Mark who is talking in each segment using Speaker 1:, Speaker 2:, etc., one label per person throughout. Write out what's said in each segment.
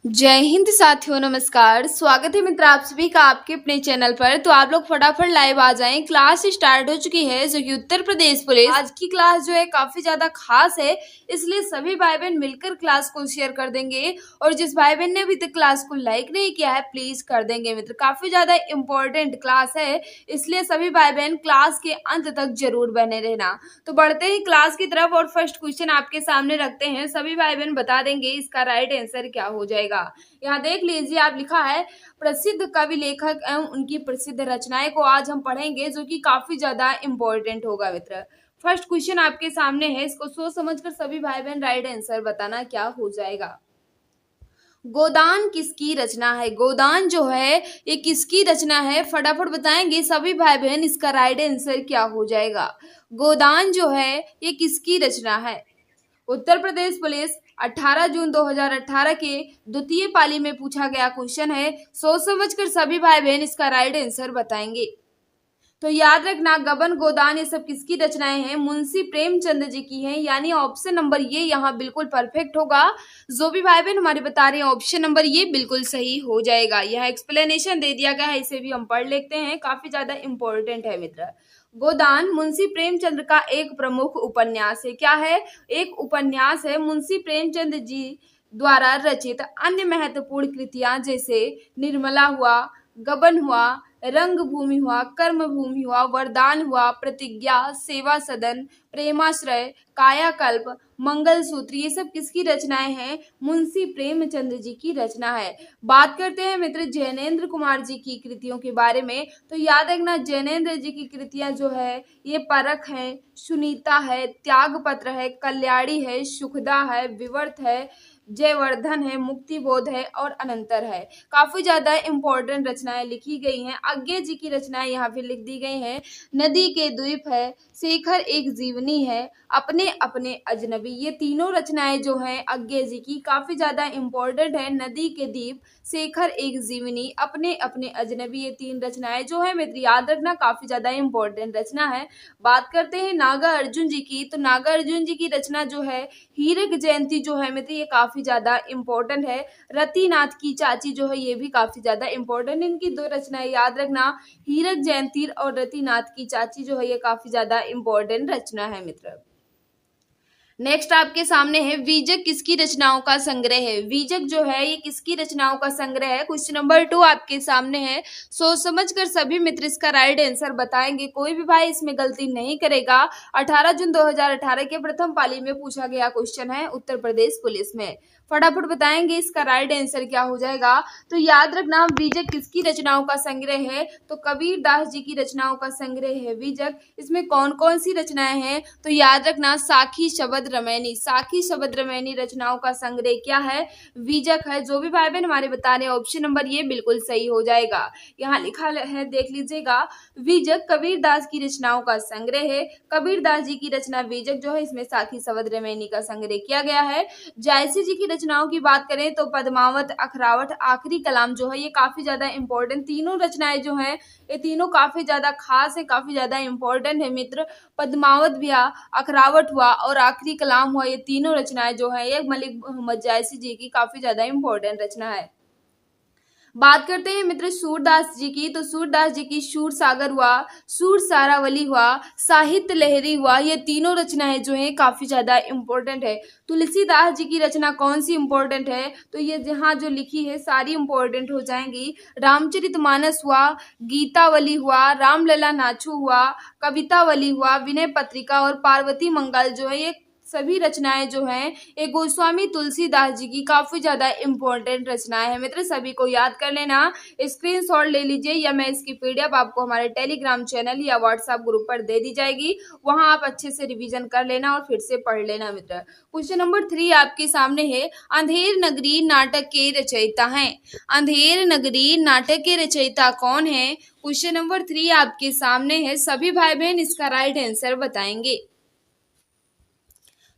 Speaker 1: जय हिंद साथियों, नमस्कार। स्वागत है मित्र आप सभी का आपके अपने चैनल पर। तो आप लोग फटाफट लाइव आ जाएं। क्लास स्टार्ट हो चुकी है जो कि उत्तर प्रदेश पुलिस। आज की क्लास जो है काफी ज्यादा खास है, इसलिए सभी भाई बहन मिलकर क्लास को शेयर कर देंगे। और जिस भाई बहन ने अभी तक क्लास को लाइक नहीं किया है प्लीज कर देंगे मित्र। काफी ज्यादा इंपॉर्टेंट क्लास है, इसलिए सभी भाई बहन क्लास के अंत तक जरूर बने रहना। तो बढ़ते ही क्लास की तरफ और फर्स्ट क्वेश्चन आपके सामने रखते हैं। सभी भाई बहन बता देंगे इसका राइट आंसर क्या हो जाएगा। यहाँ देख लीजिए, आप लिखा है प्रसिद्ध कवि लेखक एवं उनकी प्रसिद्ध रचनाएं को आज हम पढ़ेंगे, जो कि काफी ज्यादा इंपॉर्टेंट होगा मित्र। फर्स्ट क्वेश्चन आपके सामने है, इसको सोच समझकर सभी भाई बहन राइट आंसर बताना क्या हो जाएगा। गोदान किसकी रचना है? गोदान जो है ये किसकी रचना है, फटाफट बताएंगे सभी भाई बहन इसका राइट आंसर क्या हो जाएगा। गोदान जो है ये किसकी रचना है? उत्तर प्रदेश पुलिस 18 जून 2018 के द्वितीय पाली में पूछा गया क्वेश्चन है। सोच समझकर सभी भाई बहन इसका राइट आंसर बताएंगे। तो याद रखना, गबन गोदान ये सब किसकी रचनाएं हैं? मुंशी प्रेमचंद जी की हैं, यानी ऑप्शन नंबर ये यहाँ बिल्कुल परफेक्ट होगा। जो भी भाई बहन हमारे बता रहे हैं ऑप्शन नंबर ये बिल्कुल सही हो जाएगा। यह एक्सप्लेनेशन दे दिया गया है, इसे भी हम पढ़ लेते हैं, काफी ज्यादा इंपॉर्टेंट है मित्र। गोदान मुंशी प्रेमचंद का एक प्रमुख उपन्यास है। क्या है? एक उपन्यास है। मुंशी प्रेमचंद जी द्वारा रचित अन्य महत्वपूर्ण कृतियां जैसे निर्मला हुआ, गबन हुआ, रंगभूमि हुआ, कर्मभूमि हुआ, वरदान हुआ, प्रतिज्ञा, सेवा सदन, प्रेमाश्रय, कायाकल्प, मंगलसूत्र, ये सब किसकी रचनाएं हैं? मुंशी प्रेमचंद जी की रचना है। बात करते हैं मित्र जैनेन्द्र कुमार जी की कृतियों के बारे में। तो याद रखना, जैनेन्द्र जी की कृतियां जो है ये परख है, सुनीता है, त्यागपत्र है, कल्याणी है, सुखदा है, विवर्त है, जयवर्धन है, मुक्तिबोध है और अनंतर है। काफी ज्यादा इंपॉर्टेंट रचनाएं लिखी गई हैं। आज्ञे जी की रचनाएं यहाँ पे लिख दी गई हैं। नदी के द्वीप है, शेखर एक जीवनी है, अपने अपने अजनबी, ये तीनों रचनाएं जो हैं आज्ञे जी की काफी ज्यादा इंपॉर्टेंट है। नदी के द्वीप, शेखर एक जीवनी, अपने अपने अजनबी, ये तीन रचनाएं जो है मित्र याद रखना काफी ज्यादा इंपॉर्टेंट रचना है। बात करते हैं नागा अर्जुन जी की। तो नागा अर्जुन जी की रचना जो है हीरक जयंती जो है मित्र ये काफी ज्यादा इंपॉर्टेंट है। रतिनाथ की चाची जो है ये भी काफी ज्यादा इंपॉर्टेंट, इनकी दो रचनाएं याद रखना, हीरक जयंती और रतिनाथ की चाची जो है ये काफी ज्यादा इंपॉर्टेंट रचना है मित्र। नेक्स्ट आपके सामने है वीजक किसकी रचनाओं का संग्रह है? वीजक जो है ये किसकी रचनाओं का संग्रह है? क्वेश्चन नंबर 2 आपके सामने है। सोच समझकर सभी मित्र इसका राइट आंसर बताएंगे, कोई भी भाई इसमें गलती नहीं करेगा। 18 जून 2018 के प्रथम पाली में पूछा गया क्वेश्चन है उत्तर प्रदेश पुलिस में। फटाफट बताएंगे इसका राइट आंसर क्या हो जाएगा। तो याद रखना, वीजक किसकी रचनाओं का संग्रह है? तो कबीर दास जी की रचनाओं का संग्रह है वीजक। इसमें कौन कौन सी रचनाएं हैं? तो याद रखना, साखी शबद रमैनी, साखी शबद रमैनी रचनाओं का संग्रह क्या है? वीजक है। जो भी भाई बहन हमारे बता रहे हैं ऑप्शन नंबर ये बिल्कुल सही हो जाएगा। यहाँ लिखा है देख लीजिएगा, वीजक कबीर दास की रचनाओं का संग्रह है। कबीर दास जी की रचना वीजक जो है इसमें साखी शबद रमैनी का संग्रह किया गया है। जायसी जी की रचनाओं की बात करें तो पद्मावत, अखरावट, आखिरी कलाम जो है ये काफी ज्यादा इंपॉर्टेंट, तीनों रचनाएं जो हैं ये तीनों काफी ज्यादा खास है, काफी ज्यादा इंपॉर्टेंट है मित्र। पद्मावत भी हुआ, अखरावट हुआ और आखिरी कलाम हुआ, ये तीनों रचनाएं जो है ये मलिक मोहम्मद जायसी जी की काफी ज्यादा इंपॉर्टेंट रचना है। बात करते हैं मित्र सूरदास जी की। तो सूरदास जी की सूर सागर हुआ, सूर सारावली हुआ, साहित्य लहरी हुआ, ये तीनों रचनाएं जो हैं काफी ज्यादा इंपॉर्टेंट है। तुलसीदास जी की रचना कौन सी इंपॉर्टेंट है? तो ये जहाँ जो लिखी है सारी इंपॉर्टेंट हो जाएंगी। रामचरितमानस हुआ, गीतावली हुआ, रामलला नाचू हुआ, कवितावली हुआ, विनय पत्रिका और पार्वती मंगल जो है ये सभी रचनाएं जो हैं ये गोस्वामी तुलसीदास जी की काफी ज्यादा इंपॉर्टेंट रचनाएं हैं मित्र। सभी को याद कर लेना, स्क्रीनशॉट ले लीजिए या मैं इसकी पीडीएफ आपको हमारे टेलीग्राम चैनल या व्हाट्सएप ग्रुप पर दे दी जाएगी, वहां आप अच्छे से रिवीजन कर लेना और फिर से पढ़ लेना मित्र। क्वेश्चन नंबर 3 आपके सामने है, अंधेर नगरी नाटक के रचयिता हैं। अंधेर नगरी नाटक के रचयिता कौन है? क्वेश्चन नंबर 3 आपके सामने है। सभी भाई बहन इसका राइट आंसर बताएंगे।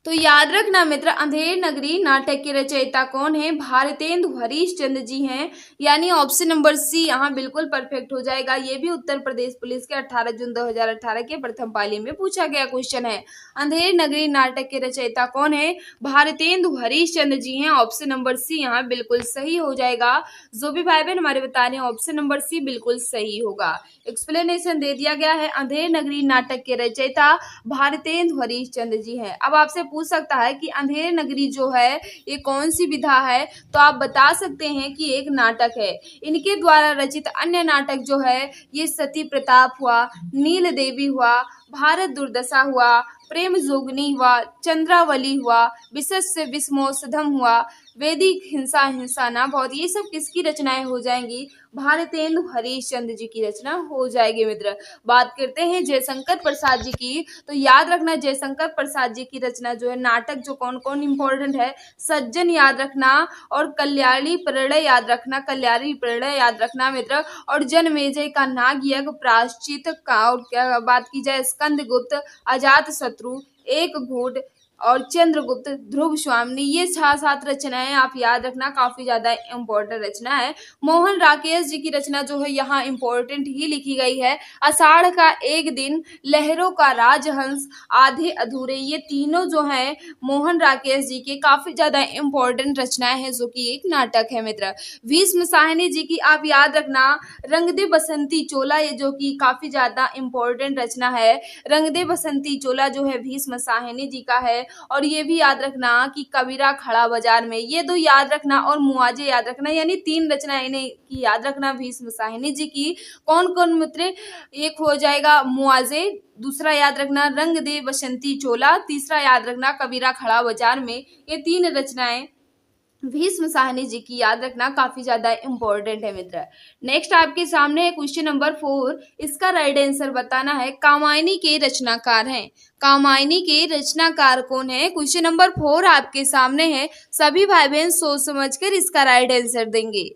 Speaker 1: तो याद रखना मित्र, अंधेर नगरी नाटक के रचयिता कौन है? भारतेंदु हरीशचंद्र जी हैं, यानी ऑप्शन नंबर सी यहाँ बिल्कुल परफेक्ट हो जाएगा। ये भी उत्तर प्रदेश पुलिस के 18 जून 2018 के प्रथम पाली में पूछा गया क्वेश्चन है। अंधेर नगरी नाटक के रचयिता कौन है? भारतेंदु हरीशचंद्र जी हैं। ऑप्शन नंबर सी यहाँ बिल्कुल सही हो जाएगा। जो भी भाई बहन हमारे बता रहे हैं ऑप्शन नंबर सी बिल्कुल सही होगा। एक्सप्लेनेशन दे दिया गया है, अंधेर नगरी नाटक के रचयिता भारतेंदु हरीशचंद्र जी हैं। अब आपसे पूछ सकता है कि अंधेर नगरी जो है ये कौन सी विधा है, तो आप बता सकते हैं कि एक नाटक है। इनके द्वारा रचित अन्य नाटक जो है ये सती प्रताप हुआ, नील देवी हुआ, भारत दुर्दशा हुआ, प्रेम जोगनी हुआ, चंद्रावली हुआ, विशस्य विस्मोसधम हुआ, वैदिक हिंसा हिंसा ना बहुत, ये सब किसकी रचनाएं हो जाएंगी? भारतेंदु हरीशचंद्र जी की रचना हो जाएगी मित्र। बात करते हैं जयशंकर प्रसाद जी की, तो याद रखना जयशंकर प्रसाद जी की रचना जो है नाटक जो कौन कौन इंपॉर्टेंट है? सज्जन याद रखना और कल्याणी प्रणय याद रखना, कल्याणी प्रणय याद रखना मित्र, और जनमेजय का नाग यज्ञ, प्रायश्चित का, और क्या बात की जाए स्कंदगुप्त, अजात शत्रु, एक घूट और चंद्रगुप्त, ध्रुव स्वामिनी, ये 6-7 रचनाएं आप याद रखना, काफी ज्यादा इंपॉर्टेंट रचना है। मोहन राकेश जी की रचना जो है यहाँ इंपॉर्टेंट ही लिखी गई है। आषाढ़ का एक दिन, लहरों का राजहंस, आधे अधूरे, ये तीनों जो है मोहन राकेश जी के काफी ज्यादा इंपॉर्टेंट रचनाएं हैं जो कि एक नाटक है मित्र। भीष्म साहनी जी की आप याद रखना रंग दे बसंती चोला, ये जो कि काफी ज्यादा इंपॉर्टेंट रचना है। रंग दे बसंती चोला जो है भीष्म साहनी जी का है। और ये भी याद रखना कि कबीरा खड़ा बाजार में, ये दो याद रखना, और मुआजे याद रखना, यानी 3 रचनाएं इन्हें की याद रखना भीष्म साहनी जी की। कौन कौन मित्र? एक हो जाएगा मुआजे, दूसरा याद रखना रंग दे बसंती चोला, तीसरा याद रखना कबीरा खड़ा बाजार में। ये 3 रचनाएं भीष्म साहनी जी की याद रखना काफी ज्यादा इंपॉर्टेंट है मित्र। नेक्स्ट आपके सामने है क्वेश्चन नंबर 4, इसका राइट आंसर बताना है। कामायनी के रचनाकार हैं, कामायनी के रचनाकार कौन है? क्वेश्चन नंबर 4 आपके सामने है। सभी भाई बहन सोच समझकर इसका राइट आंसर देंगे।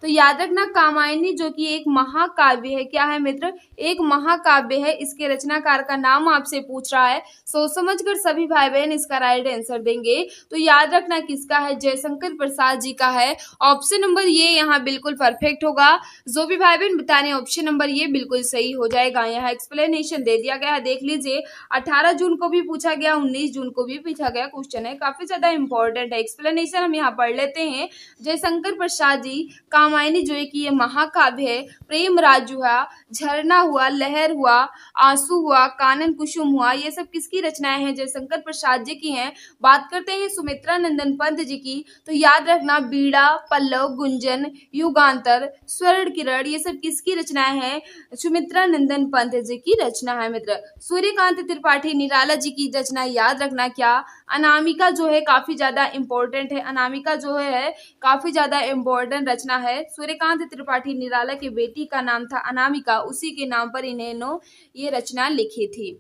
Speaker 1: तो याद रखना कामायनी जो कि एक महाकाव्य है, क्या है मित्र? एक महाकाव्य है। इसके रचनाकार का नाम आपसे पूछ रहा है, सोच समझकर सभी भाई बहन इसका राइट आंसर देंगे। तो याद रखना किसका है? जयशंकर प्रसाद जी का है। ऑप्शन नंबर ये यहाँ बिल्कुल परफेक्ट होगा। जो भी भाई बहन बता रहे हैं ऑप्शन नंबर ये बिल्कुल सही हो जाएगा। यहाँ एक्सप्लेनेशन दे दिया गया है, देख लीजिए। 18 जून को भी पूछा गया, 19 जून को भी पूछा गया क्वेश्चन है, काफी ज्यादा इंपॉर्टेंट है। एक्सप्लेनेशन हम यहाँ पढ़ लेते हैं। जयशंकर प्रसाद जी कामायनी जो है कि ये महाकाव्य है। प्रेम राज हुआ, झरना हुआ, लहर हुआ, आंसू हुआ, कानन कुसुम हुआ, ये सब किसकी रचनाएं हैं? जयशंकर प्रसाद जी की हैं। बात करते हैं सुमित्रा नंदन पंत जी की, तो याद रखना बीड़ा, पल्लव, गुंजन, युगांतर, स्वर्ण किरण, ये सब किसकी रचनाएं हैं? सुमित्रा नंदन पंत जी की रचना है मित्र। सूर्यकांत त्रिपाठी निराला जी की रचना याद रखना क्या? अनामिका जो है काफी ज्यादा इंपॉर्टेंट है। अनामिका जो है काफी ज्यादा इंपॉर्टेंट रचना है। सूर्यकांत त्रिपाठी निराला की बेटी का नाम था अनामिका, उसी के नाम पर इन्हें ये रचना लिखी थी,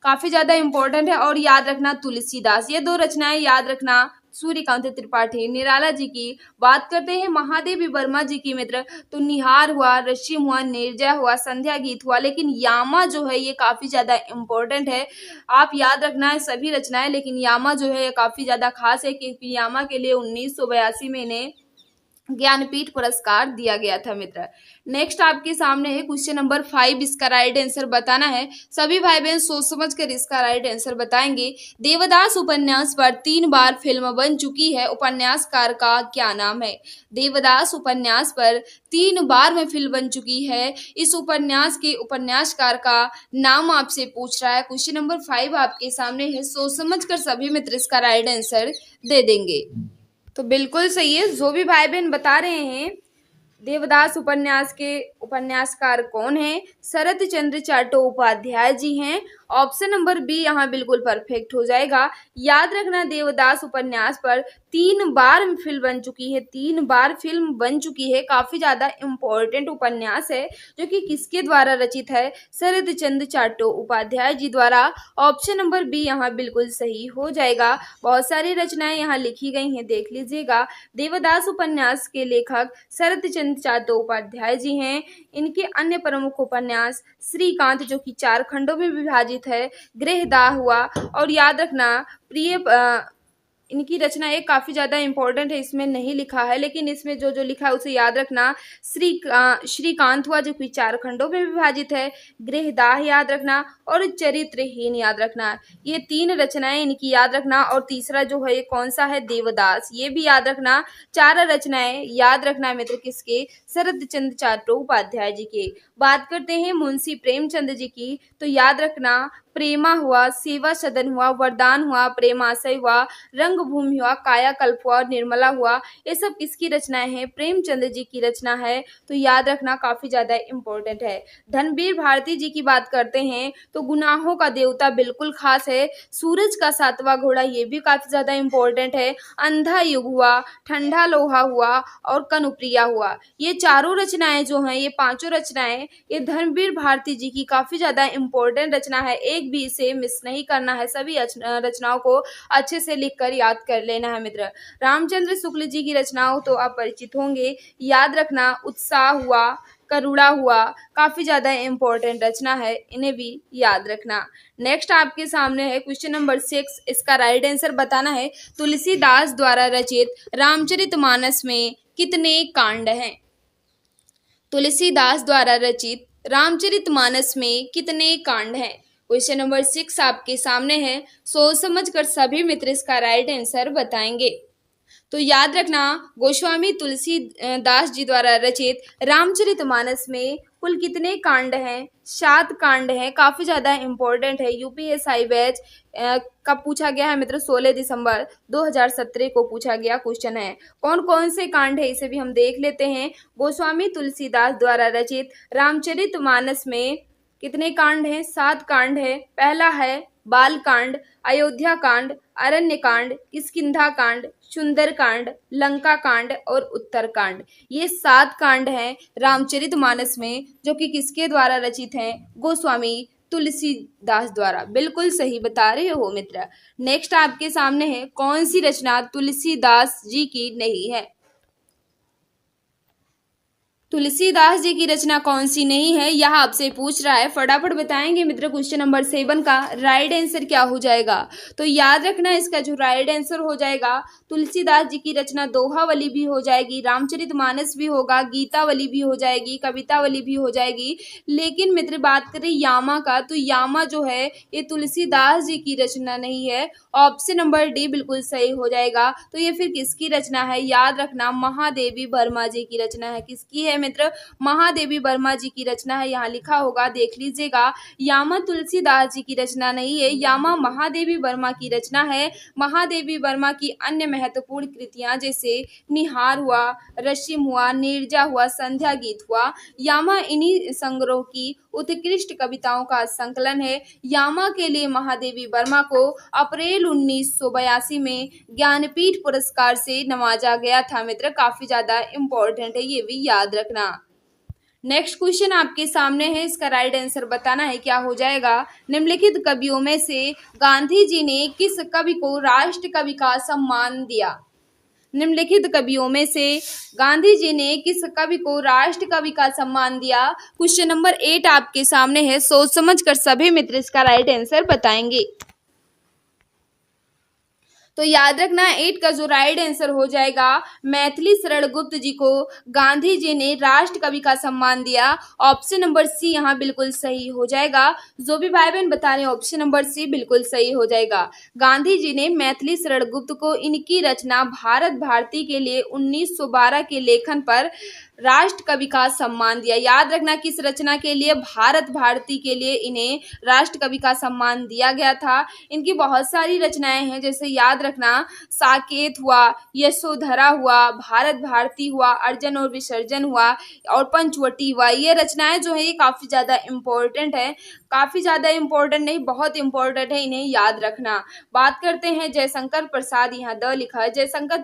Speaker 1: काफी ज्यादा इंपॉर्टेंट है। और याद रखना तुलसीदास, ये 2 रचनाएं याद रखना सूर्यकांत त्रिपाठी निराला जी की। बात करते हैं महादेवी वर्मा जी की मित्र, तो निहार हुआ, रश्मि हुआ, निर्जय हुआ, संध्या गीत हुआ, लेकिन यामा जो है ये काफी ज्यादा इंपॉर्टेंट है। आप याद रखना है सभी रचनाएं, लेकिन यामा जो है ये काफी ज्यादा खास है क्योंकि यामा के लिए 1982 में इन्हें ज्ञानपीठ पुरस्कार दिया गया था मित्र। नेक्स्ट आपके सामने है क्वेश्चन नंबर 5, इसका राइट आंसर बताना है। सभी भाई बहन सोच समझकर इसका राइट आंसर बताएंगे। देवदास उपन्यास पर 3 बार फिल्म बन चुकी है, उपन्यासकार का क्या नाम है? देवदास उपन्यास पर 3 बार में फिल्म बन चुकी है, इस उपन्यास के उपन्यासकार का नाम आपसे पूछ रहा है। क्वेश्चन नंबर 5 आपके सामने है, सोच समझकर सभी मित्र इसका राइट आंसर दे देंगे। तो बिल्कुल सही है, जो भी भाई बहन बता रहे हैं देवदास उपन्यास के उपन्यासकार कौन है? शरत चंद्र चट्टोपाध्याय जी हैं। ऑप्शन नंबर बी यहाँ बिल्कुल परफेक्ट हो जाएगा। याद रखना देवदास उपन्यास पर 3 बार फिल्म बन चुकी है, 3 बार फिल्म बन चुकी है, काफी ज्यादा इंपॉर्टेंट उपन्यास है जो कि किसके द्वारा रचित है? शरत चंद्र चट्टोपाध्याय जी द्वारा। ऑप्शन नंबर बी यहाँ बिल्कुल सही हो जाएगा। बहुत सारी रचनाएं यहाँ लिखी गई हैं, देख लीजिएगा। देवदास उपन्यास के लेखक शरत चंद्र चट्टोपाध्याय जी हैं। इनके अन्य प्रमुख उपन्यास श्रीकांत जो कि 4 खंडों में विभाजित है, गृहदाह हुआ, और याद रखना प्रिय इनकी रचना एक काफी ज्यादा इंपॉर्टेंट है, इसमें नहीं लिखा है लेकिन इसमें जो जो लिखा है उसे याद रखना। श्रीकांत हुआ जो कि 4 खंडों में विभाजित है, गृहदाह याद रखना, और चरित्रहीन याद रखना। ये 3 रचनाएं इनकी याद रखना। और तीसरा जो है ये कौन सा है, देवदास, ये भी याद रखना। 4 रचनाएं याद रखना मित्र किसके, शरद चंद्र चट्टोपाध्याय जी के। बात करते हैं मुंशी प्रेमचंद जी की, तो याद रखना प्रेमा हुआ, सेवा सदन हुआ, वरदान हुआ, प्रेमाशय हुआ, रंगभूमि हुआ, कायाकल्प हुआ और निर्मला हुआ, ये सब किसकी रचनाएं हैं, प्रेमचंद जी की रचना है। तो याद रखना काफी ज्यादा इंपॉर्टेंट है। धनवीर भारती जी की बात करते हैं तो गुनाहों का देवता बिल्कुल खास है, सूरज का 7वां घोड़ा ये भी काफी ज्यादा इंपॉर्टेंट है, अंधा युग हुआ, ठंडा लोहा हुआ और कनुप्रिया हुआ। ये चारों रचनाएं जो हैं, ये 5 रचनाएं, ये धर्मवीर भारती जी की काफी ज्यादा इंपॉर्टेंट रचना है। एक भी इसे मिस नहीं करना है, सभी रचनाओं को अच्छे से लिखकर याद कर लेना है मित्र। रामचंद्र शुक्ल जी की रचनाओं तो आप परिचित होंगे, याद रखना उत्साह हुआ, करुणा हुआ, काफी ज्यादा इंपॉर्टेंट रचना है, इन्हें भी याद रखना। नेक्स्ट आपके सामने है क्वेश्चन नंबर 6, इसका राइट आंसर बताना है। तुलसीदास द्वारा रचित रामचरितमानस में कितने कांड हैं? तुलसीदास द्वारा रचित रामचरितमानस में कितने कांड हैं? क्वेश्चन नंबर 6 आपके सामने है, सोच समझ कर सभी मित्र इसका राइट आंसर बताएंगे। तो याद रखना गोस्वामी तुलसीदास जी द्वारा रचित रामचरितमानस में कुल कितने कांड हैं? 7 कांड हैं, काफी ज्यादा इंपॉर्टेंट है। यूपीएससी बैच कब पूछा गया है मित्र, 16 दिसंबर 2017 को पूछा गया क्वेश्चन है। कौन कौन से कांड है इसे भी हम देख लेते हैं। गोस्वामी तुलसीदास द्वारा रचित रामचरितमानस में कितने कांड हैं? 7 कांड है। पहला है बाल कांड, अयोध्या कांड, अरण्य कांड, किष्किंधा कांड, सुंदर कांड, लंका कांड और उत्तर कांड। ये 7 कांड हैं रामचरितमानस में, जो कि किसके द्वारा रचित हैं? गोस्वामी तुलसीदास द्वारा। बिल्कुल सही बता रहे हो मित्र। नेक्स्ट आपके सामने है, कौन सी रचना तुलसीदास जी की नहीं है? तुलसीदास जी की रचना कौन सी नहीं है, यह आपसे पूछ रहा है। फटाफट बताएंगे मित्र क्वेश्चन नंबर 7 का राइट आंसर क्या हो जाएगा। तो याद रखना इसका जो राइट आंसर हो जाएगा, तुलसीदास जी की रचना दोहावली भी हो जाएगी, रामचरितमानस भी होगा, गीतावली भी हो जाएगी, कवितावली भी हो जाएगी। लेकिन मित्र बात करें यामा का, तो यामा जो है ये तुलसीदास जी की रचना नहीं है। ऑप्शन नंबर डी बिल्कुल सही हो जाएगा। तो ये फिर किसकी रचना है? याद रखना महादेवी वर्मा जी की रचना है। किसकी है मित्र? महादेवी वर्मा जी की रचना है, यहाँ लिखा होगा देख लीजिएगा। यामा तुलसीदास जी की रचना नहीं है, यामा महादेवी वर्मा की रचना है। महादेवी वर्मा की अन्य महत्वपूर्ण कृतियां जैसे निहार हुआ, रश्मि हुआ, नीरजा हुआ, संध्या गीत हुआ, यामा इन्हीं संग्रह की उत्कृष्ट कविताओं का संकलन है। यामा के लिए महादेवी वर्मा को अप्रैल 1982 में ज्ञानपीठ पुरस्कार से नवाजा गया था मित्र। काफी ज्यादा इंपॉर्टेंट है, ये भी याद रखना। नेक्स्ट क्वेश्चन आपके सामने है, इसका राइट आंसर बताना है क्या हो जाएगा। निम्नलिखित कवियों में से गांधी जी ने किस कवि को राष्ट्र कवि का सम्मान दिया? निम्नलिखित कवियों में से गांधी जी ने किस कवि को राष्ट्र कवि का सम्मान दिया? क्वेश्चन नंबर 8 आपके सामने है, सोच समझ कर सभी मित्र इसका राइट आंसर बताएंगे। तो याद रखना 8 का जो राइट आंसर हो जाएगा, मैथिली शरण गुप्त जी को गांधी जी ने राष्ट्र कवि का सम्मान दिया। ऑप्शन नंबर सी यहाँ बिल्कुल सही हो जाएगा। जो भी भाई बहन बता रहे हैं ऑप्शन नंबर सी बिल्कुल सही हो जाएगा। गांधी जी ने मैथिली शरण गुप्त को इनकी रचना भारत भारती के लिए 1912 के लेखन पर राष्ट्र कवि का सम्मान दिया। याद रखना किस रचना के लिए? भारत भारती के लिए इन्हें राष्ट्र कवि का सम्मान दिया गया था। इनकी बहुत सारी रचनाएं हैं, जैसे याद रखना साकेत हुआ, यशोधरा हुआ, भारत भारती हुआ, अर्जन और विसर्जन हुआ और पंचवटी हुआ। ये रचनाएं जो है ये काफी ज्यादा इंपॉर्टेंट है, काफी ज्यादा इम्पोर्टेंट नहीं, बहुत इम्पोर्टेंट है, इन्हें याद रखना। बात करते हैं जयशंकर प्रसाद, यहाँ द लिखा है। जयशंकर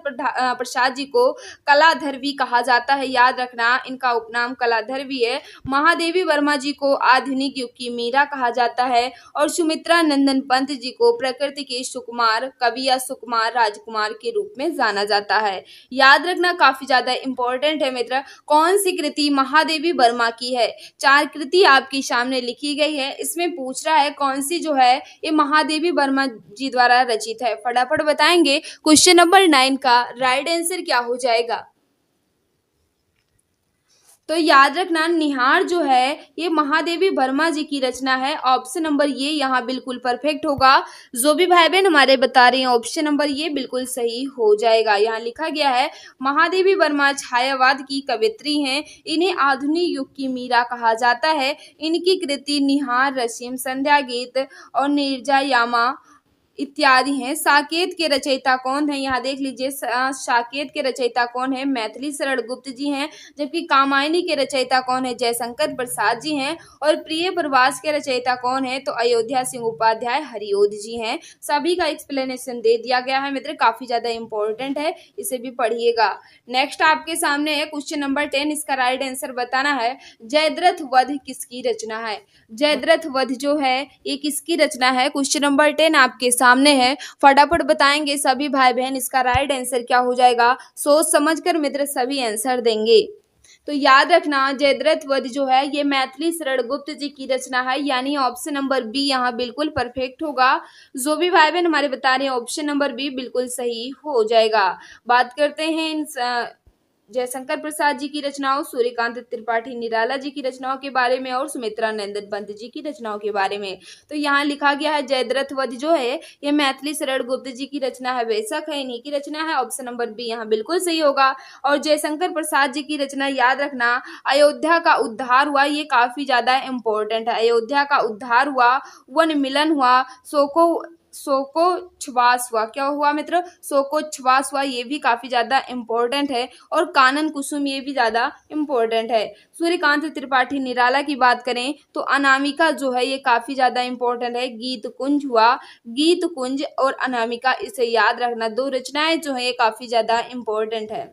Speaker 1: प्रसाद जी को कलाधर भी कहा जाता है, याद रखना, इनका उपनाम कलाधर भी है। महादेवी वर्मा जी को आधुनिक युग की मीरा कहा जाता है और सुमित्रा नंदन पंत जी को प्रकृति के सुकुमार कवि या सुकुमार राजकुमार के रूप में जाना जाता है। याद रखना, काफी ज्यादा इंपॉर्टेंट है मित्र। कौन सी कृति महादेवी वर्मा की है? 4 कृति आपके सामने लिखी गई है, इसमें पूछ रहा है कौन सी जो है ये महादेवी वर्मा जी द्वारा रचित है। फटाफट बताएंगे क्वेश्चन नंबर 9 का राइट आंसर क्या हो जाएगा। तो याद रखना, निहार जो है ये महादेवी वर्मा जी की रचना है। ऑप्शन नंबर ये यहाँ बिल्कुल परफेक्ट होगा। जो भी भाई बहन हमारे बता रहे हैं ऑप्शन नंबर ये बिल्कुल सही हो जाएगा। यहाँ लिखा गया है महादेवी वर्मा छायावाद की कवयित्री हैं, इन्हें आधुनिक युग की मीरा कहा जाता है। इनकी कृति निहार, रसीम, संध्या गीत और निर्जायामा इत्यादि हैं। साकेत के रचयिता कौन है? यहाँ देख लीजिए, साकेत के रचयिता कौन है? मैथिली शरण गुप्त जी हैं। जबकि कामायनी के रचयिता कौन है? जयशंकर प्रसाद जी हैं। और प्रिय प्रवास के रचयिता कौन है? तो अयोध्या सिंह उपाध्याय हरिओद जी हैं। सभी का एक्सप्लेनेशन दे दिया गया है मित्र, काफी ज्यादा इंपॉर्टेंट है, इसे भी पढ़िएगा। नेक्स्ट आपके सामने है क्वेश्चन नंबर 10, इसका राइट आंसर बताना है। जयद्रथ वध किसकी रचना है? जयद्रथ वध जो है ये किसकी रचना है? क्वेश्चन नंबर 10 आपके सामने है, फटाफट बताएंगे सभी भाई बहन इसका राइट आंसर क्या हो जाएगा। सोच समझकर मित्र सभी आंसर देंगे। तो याद रखना, जयद्रथ वध जो है ये मैथिली शरण गुप्त जी की रचना है, यानी ऑप्शन नंबर बी यहाँ बिल्कुल परफेक्ट होगा। जो भी भाई बहन हमारे बता रहे हैं ऑप्शन नंबर बी बिल्कुल सही हो जाएगा। बात करते हैं इन जयशंकर प्रसाद जी की रचनाओं, सूर्यकांत त्रिपाठी निराला जी की रचनाओं के बारे में और सुमित्रा नंदन पंत जी की रचनाओं के बारे में। तो यहाँ लिखा गया है जयद्रथ वध जो है ये मैथिली शरण गुप्त जी की रचना है, बेशक है इन्हीं की रचना है। ऑप्शन नंबर बी यहाँ बिल्कुल सही होगा। और जयशंकर प्रसाद जी की रचना याद रखना, अयोध्या का उद्धार हुआ, ये काफी ज्यादा इंपॉर्टेंट है। अयोध्या का उद्धार हुआ, वन मिलन हुआ, शोकोच्छ्वास हुआ। क्या हुआ मित्र? शोकोच्छ्वास हुआ, ये भी काफी ज्यादा इंपॉर्टेंट है। और कानन कुसुम, ये भी ज्यादा इंपॉर्टेंट है। सूर्यकांत त्रिपाठी निराला की बात करें तो अनामिका जो है ये काफी ज्यादा इंपॉर्टेंट है। गीत कुंज हुआ, गीत कुंज और अनामिका, इसे याद रखना, 2 रचनाएं जो है ये काफी ज्यादा इंपॉर्टेंट है।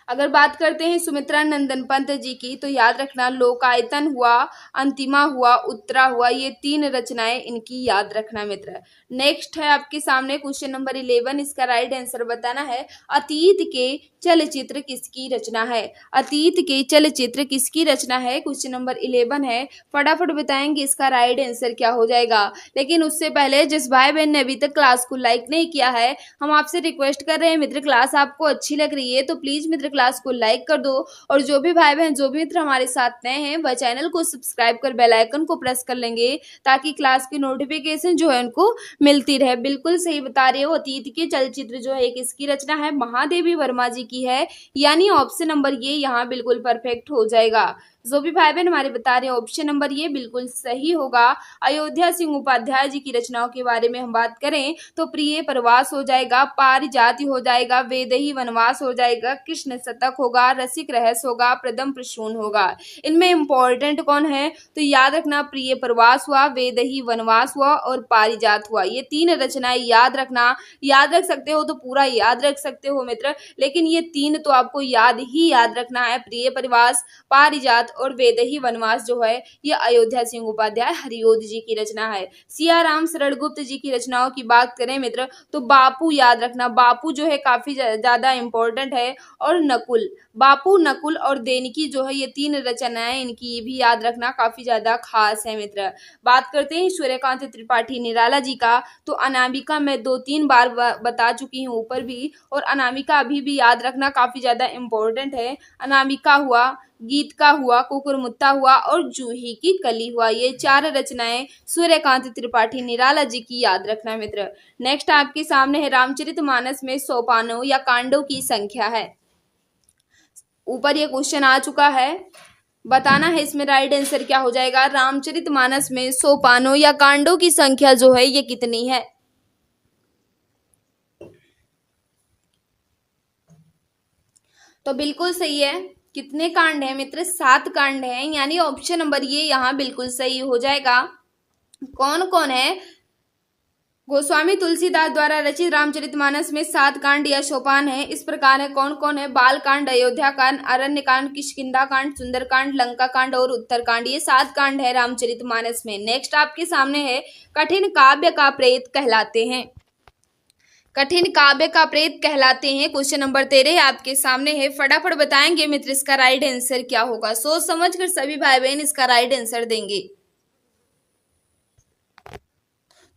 Speaker 1: अगर बात करते हैं सुमित्रा नंदन पंत जी की तो याद रखना, लोकायतन हुआ, अंतिमा हुआ, उत्तरा हुआ, ये 3 रचनाएं इनकी याद रखना मित्र। नेक्स्ट है आपके सामने क्वेश्चन नंबर 11, इसका राइट आंसर बताना है। अतीत के चलचित्र किसकी रचना है? अतीत के चलचित्र किसकी रचना है? क्वेश्चन नंबर 11 है, फटाफट बताएंगे इसका राइट आंसर क्या हो जाएगा। लेकिन उससे पहले जिस भाई बहन ने अभी तक क्लास को लाइक नहीं किया है, हम आपसे रिक्वेस्ट कर रहे हैं मित्र, क्लास आपको अच्छी लग रही है तो प्लीज मित्र क्लास को लाइक कर दो। और जो भी भाई बहन, जो भी मित्र हमारे साथ नए हैं, वह चैनल को सब्सक्राइब कर बेल आइकन को प्रेस कर लेंगे ताकि क्लास की नोटिफिकेशन जो है उनको मिलती रहे। बिल्कुल सही बता रहे हो, अतीत के चलचित्र जो है किसकी रचना है? महादेवी वर्मा जी की है, यानी ऑप्शन नंबर ये यहाँ बिल्कुल परफेक्ट हो जाएगा। जो भी भाई बहन हमारे बता रहे हैं ऑप्शन नंबर ये बिल्कुल सही होगा। अयोध्या सिंह उपाध्याय जी की रचनाओं के बारे में हम बात करें तो प्रिय प्रवास हो जाएगा, पारिजाति हो जाएगा, वेदेही वनवास हो जाएगा, कृष्ण शतक होगा, रसिक रहस्य होगा, प्रदम प्रसून होगा। इनमें इंपॉर्टेंट कौन है? तो याद रखना, प्रिय प्रवास हुआ, वेदेही वनवास हुआ और पारिजात हुआ, ये 3 रचनाएं याद रखना। याद रख सकते हो तो पूरा याद रख सकते हो मित्र, लेकिन ये 3 तो आपको याद रखना है। प्रिय प्रवास, पारिजात और वेदेही वनवास जो है ये अयोध्या सिंह उपाध्याय हरिओद जी की रचना है। सियाराम शरण गुप्त जी की रचनाओं की बात करें मित्र तो बापू याद रखना, बापू जो है काफी ज्यादा इंपॉर्टेंट है। और नकुल, बापू, नकुल और देनिकी जो है ये 3 रचनाएं इनकी भी याद रखना, काफी ज्यादा खास है मित्र। बात करते हैं सूर्यकांत त्रिपाठी निराला जी का तो अनामिका मैं 2-3 बार बता चुकी हूँ ऊपर भी, और अनामिका अभी भी याद रखना, काफी ज्यादा इंपॉर्टेंट है। अनामिका हुआ, गीत का हुआ, कुकुरमुत्ता हुआ और जूही की कली हुआ, ये 4 रचनाएं सूर्यकांत त्रिपाठी निराला जी की याद रखना मित्र। नेक्स्ट आपके सामने है रामचरितमानस में सोपानों या कांडों की संख्या है। ऊपर ये क्वेश्चन आ चुका है, बताना है इसमें राइट आंसर क्या हो जाएगा। रामचरितमानस में सोपानों या कांडों की संख्या जो है ये कितनी है? तो बिल्कुल सही है, कितने कांड हैं मित्र? 7 कांड हैं, यानी ऑप्शन नंबर ये यहाँ बिल्कुल सही हो जाएगा। कौन कौन है? गोस्वामी तुलसीदास द्वारा रचित रामचरितमानस में 7 कांड या सोपान है। इस प्रकार है। कौन कौन है? बाल कांड, अयोध्या कांड, अरण्य कांड, किष्किंधा कांड, सुंदर कांड, लंका कांड और उत्तर कांड। ये 7 कांड है रामचरितमानस में। नेक्स्ट आपके सामने है, कठिन काव्य का प्रेत कहलाते हैं। कठिन काव्य का प्रेत कहलाते हैं। क्वेश्चन नंबर 13 आपके सामने है, फटाफट बताएंगे मित्र इसका राइट आंसर क्या होगा। सोच समझ कर सभी भाई बहन इसका राइट आंसर देंगे।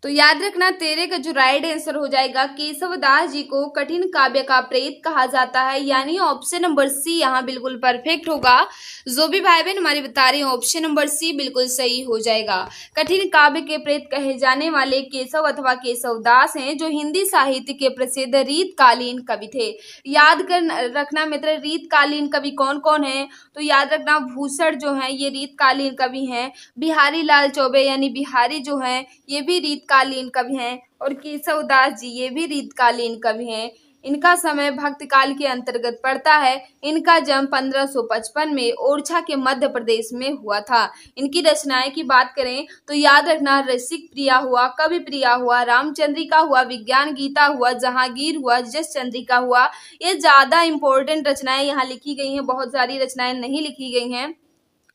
Speaker 1: तो याद रखना 13 का जो राइट आंसर हो जाएगा, केशवदास जी को कठिन काव्य का प्रेत कहा जाता है, यानी ऑप्शन नंबर सी यहाँ बिल्कुल परफेक्ट होगा। जो भी भाई बहन हमारे बता रहे हैं ऑप्शन नंबर सी बिल्कुल सही हो जाएगा। कठिन काव्य के प्रेत कहे जाने वाले केशव अथवा केशवदास हैं, जो हिंदी साहित्य के प्रसिद्ध रीतकालीन कवि थे। याद कर रखना मित्र, रीतकालीन कवि कौन कौन है? तो याद रखना भूषण जो है ये रीतकालीन कवि हैं, बिहारी लाल चौबे यानी बिहारी जो हैं ये भी रीतकालीन कवि हैं, और केशवदास जी ये भी रीतकालीन कवि हैं। इनका समय भक्त काल के अंतर्गत पड़ता है। इनका जन्म 1555 में ओरछा के मध्य प्रदेश में हुआ था। इनकी रचनाएं की बात करें तो याद रखना, रसिक प्रिया हुआ, कवि प्रिया हुआ, रामचंद्रिका हुआ, विज्ञान गीता हुआ, जहांगीर हुआ, जस चंद्रिका हुआ। ये ज्यादा इंपॉर्टेंट रचनाएं यहाँ लिखी गई हैं, बहुत सारी रचनाएं नहीं लिखी गई हैं।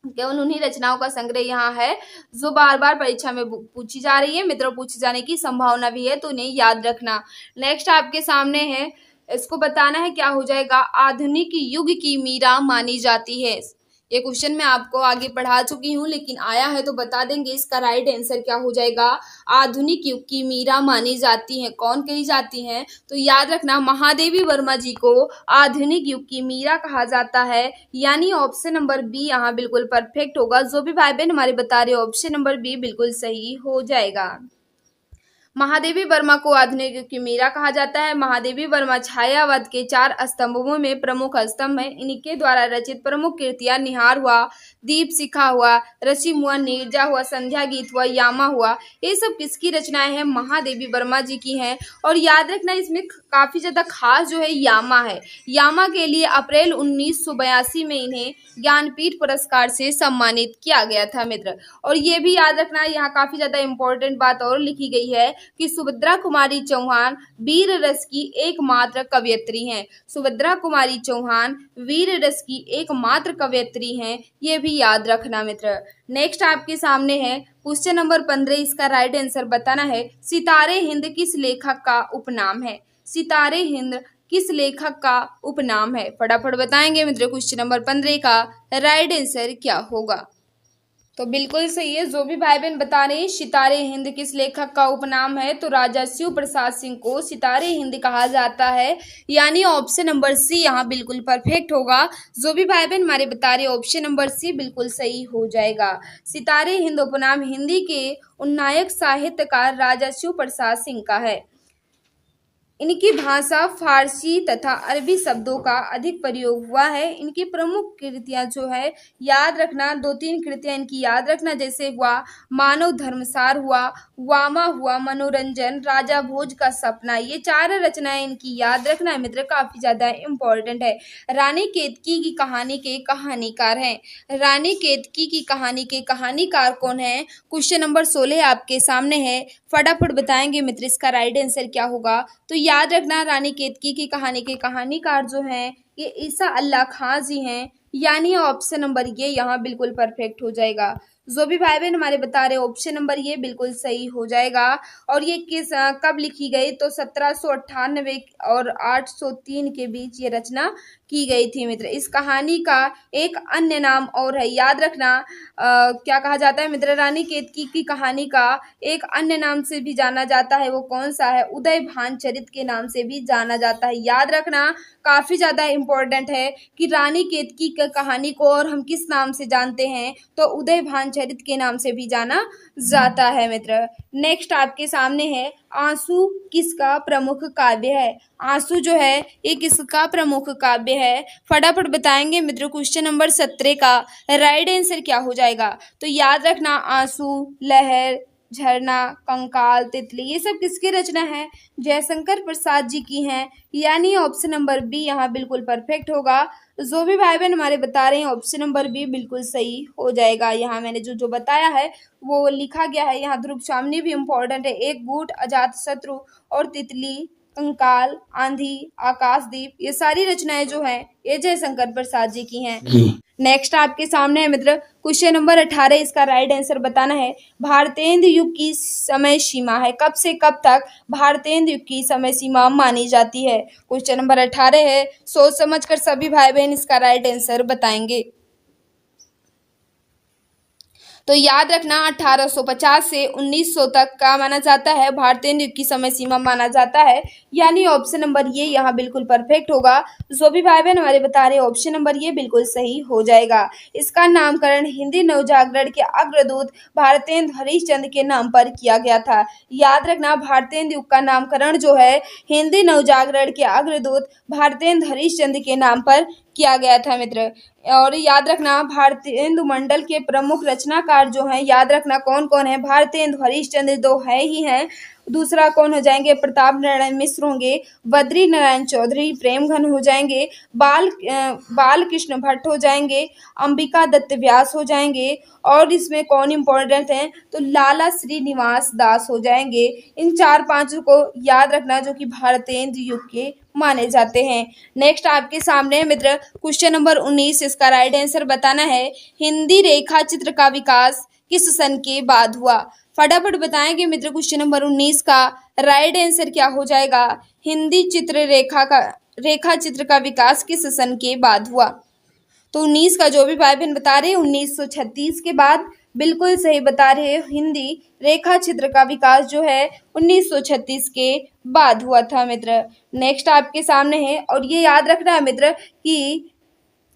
Speaker 1: केवल उन्हीं रचनाओं का संग्रह यहाँ है जो बार बार परीक्षा में पूछी जा रही है मित्रों, पूछे जाने की संभावना भी है, तो उन्हें याद रखना। नेक्स्ट आपके सामने है, इसको बताना है क्या हो जाएगा। आधुनिक युग की मीरा मानी जाती है। ये क्वेश्चन मैं आपको आगे पढ़ा चुकी हूँ, लेकिन आया है तो बता देंगे इसका राइट आंसर क्या हो जाएगा। आधुनिक युग की मीरा मानी जाती हैं। कौन कही जाती हैं? तो याद रखना, महादेवी वर्मा जी को आधुनिक युग की मीरा कहा जाता है, यानी ऑप्शन नंबर बी यहाँ बिल्कुल परफेक्ट होगा। जो भी भाई बहन हमारे बता रहे ऑप्शन नंबर बी बिल्कुल सही हो जाएगा। महादेवी वर्मा को आधुनिक युग की मीरा कहा जाता है। महादेवी वर्मा छायावाद के 4 स्तंभों में प्रमुख स्तंभ है। इनके द्वारा रचित प्रमुख कृतियां निहार हुआ, दीप शिखा हुआ, रचिम हुआ, नीरजा हुआ, संध्या गीत हुआ, यामा हुआ। ये सब किसकी रचनाएं हैं? महादेवी वर्मा जी की हैं। और याद रखना इसमें काफी ज्यादा खास जो है यामा है। यामा के लिए अप्रैल 1982 में इन्हें ज्ञानपीठ पुरस्कार से सम्मानित किया गया था मित्र। और ये भी याद रखना, यहाँ काफी ज्यादा इंपॉर्टेंट बात और लिखी गई है कि सुभद्रा कुमारी चौहान वीर रस की एकमात्र कवयित्री हैं। सुभद्रा कुमारी चौहान वीर रस की एकमात्र कवयित्री हैं, ये भी याद रखना मित्र। नेक्स्ट आपके सामने है क्वेश्चन नंबर 15, इसका राइट आंसर बताना है। सितारे हिंद किस लेखक का उपनाम है? सितारे हिंद किस लेखक का उपनाम है? फटाफट बताएंगे मित्र क्वेश्चन नंबर 15 का राइट आंसर क्या होगा। तो बिल्कुल सही है। जो भी भाई बहन बता रहे हैं सितारे हिंद किस लेखक का उपनाम है, तो राजा शिव प्रसाद सिंह को सितारे हिंद कहा जाता है, यानी ऑप्शन नंबर सी यहाँ बिल्कुल परफेक्ट होगा। जो भी भाई बहन हमारे बता रहे ऑप्शन नंबर सी बिल्कुल सही हो जाएगा। सितारे हिंद उपनाम हिंदी के उन्नायक साहित्यकार राजा शिव प्रसाद सिंह का है। इनकी भाषा फारसी तथा अरबी शब्दों का अधिक प्रयोग हुआ है। इनकी प्रमुख कृतियां जो है याद रखना, 2-3 कृतियां इनकी याद रखना, जैसे हुआ मानव धर्मसार हुआ, वामा हुआ, मनोरंजन, राजा भोज का सपना। ये 4 रचनाएं इनकी याद रखना है मित्र, काफी ज्यादा इंपॉर्टेंट है। रानी केतकी की कहानी के कहानीकार हैं। रानी केतकी की कहानी के कहानीकार कौन है? क्वेश्चन नंबर 16 आपके सामने है, फटाफट बताएंगे मित्र इसका राइट आंसर क्या होगा। तो याद रखना, रानी केतकी की कहानी के कहानीकार जो हैं ये ईसा अल्लाह खां जी हैं, यानी ऑप्शन नंबर ये यहाँ बिल्कुल परफेक्ट हो जाएगा। जो भी भाई बहन हमारे बता रहे ऑप्शन नंबर ये बिल्कुल सही हो जाएगा। और ये कब लिखी गई? तो 1798 और 803 के बीच ये रचना की गई थी मित्र। इस कहानी का एक अन्य नाम और है, याद रखना क्या कहा जाता है मित्र? रानी केतकी की कहानी का एक अन्य नाम से भी जाना जाता है, वो कौन सा है? उदय भान चरित के नाम से भी जाना जाता है। याद रखना काफी ज्यादा इंपॉर्टेंट है कि रानी केतकी की कहानी को और हम किस नाम से जानते हैं, तो उदय भान चरित के नाम से भी जाना जाता है मित्र। नेक्स्ट आपके सामने है, आंसू किसका प्रमुख काव्य है? आंसू जो है ये किसका प्रमुख काव्य है? फटाफट बताएंगे मित्र क्वेश्चन नंबर 17 का राइट आंसर क्या हो जाएगा। तो याद रखना, आंसू, लहर, झरना, कंकाल, तितली, ये सब किसकी रचना है? जयशंकर प्रसाद जी की हैं, यानी ऑप्शन नंबर बी यहाँ बिल्कुल परफेक्ट होगा। जो भी भाई बहन हमारे बता रहे हैं ऑप्शन नंबर बी बिल्कुल सही हो जाएगा। यहाँ मैंने जो जो बताया है वो लिखा गया है। यहाँ ध्रुव सामने भी इम्पोर्टेंट है, एक गुट, अजात शत्रु और तितली, कंकाल, आंधी, आकाशदीप, ये सारी रचनाएं जो हैं ये जयशंकर प्रसाद जी की हैं। नेक्स्ट आपके सामने है मित्र क्वेश्चन नंबर 18, इसका राइट आंसर बताना है। भारतेंदु युग की समय सीमा है, कब से कब तक भारतेंदु युग की समय सीमा मानी जाती है? क्वेश्चन नंबर 18 है, सोच समझ कर सभी भाई बहन इसका राइट आंसर बताएंगे। तो याद रखना 1850 से 1900 तक का माना जाता है, भारतीय युग की समय सीमा माना जाता है, यानी ऑप्शन नंबर ये यहाँ बिल्कुल परफेक्ट होगा। जो भी भाई बहन हमारे बता रहे हैं ऑप्शन नंबर ये बिल्कुल सही हो जाएगा। इसका नामकरण हिंदी नवजागरण के अग्रदूत भारतेंदु हरिश्चंद्र के नाम पर किया गया था। याद रखना भारतेंदु युग का नामकरण जो है हिंदी नवजागरण के अग्रदूत भारतेंदु हरिश्चंद्र के नाम पर किया गया था मित्र। और याद रखना भारतेंदु मंडल के प्रमुख रचनाकार जो हैं, याद रखना कौन कौन है? भारतेंदु हरिश्चंद्र दो है ही हैं, दूसरा कौन हो जाएंगे? प्रताप नारायण मिश्र होंगे, बद्री नारायण चौधरी प्रेमघन हो जाएंगे, बाल कृष्ण भट्ट हो जाएंगे, अंबिका दत्त व्यास हो जाएंगे, और इसमें कौन इंपॉर्टेंट है? तो लाला श्रीनिवास दास हो जाएंगे। इन 4-5 को याद रखना जो कि भारतेंदु युग के माने जाते हैं। नेक्स्ट आपके सामने मित्र क्वेश्चन नंबर 19, इसका राइट आंसर बताना है। हिंदी रेखा चित्र का विकास किस सन के बाद हुआ? फटाफट बताएंगे मित्र क्वेश्चन नंबर 19 का राइट आंसर क्या हो जाएगा? हिंदी रेखा चित्र का विकास किस सन के बाद हुआ? तो 19 का जो भी भाई बहन बता रहे हैं 1936 के बाद बिल्कुल सही बता रहे हैं। हिंदी रेखा चित्र का विकास जो है 1936 के बाद हुआ था मित्र। नेक्स्ट आपके सामने है, और ये याद रखना है मित्र कि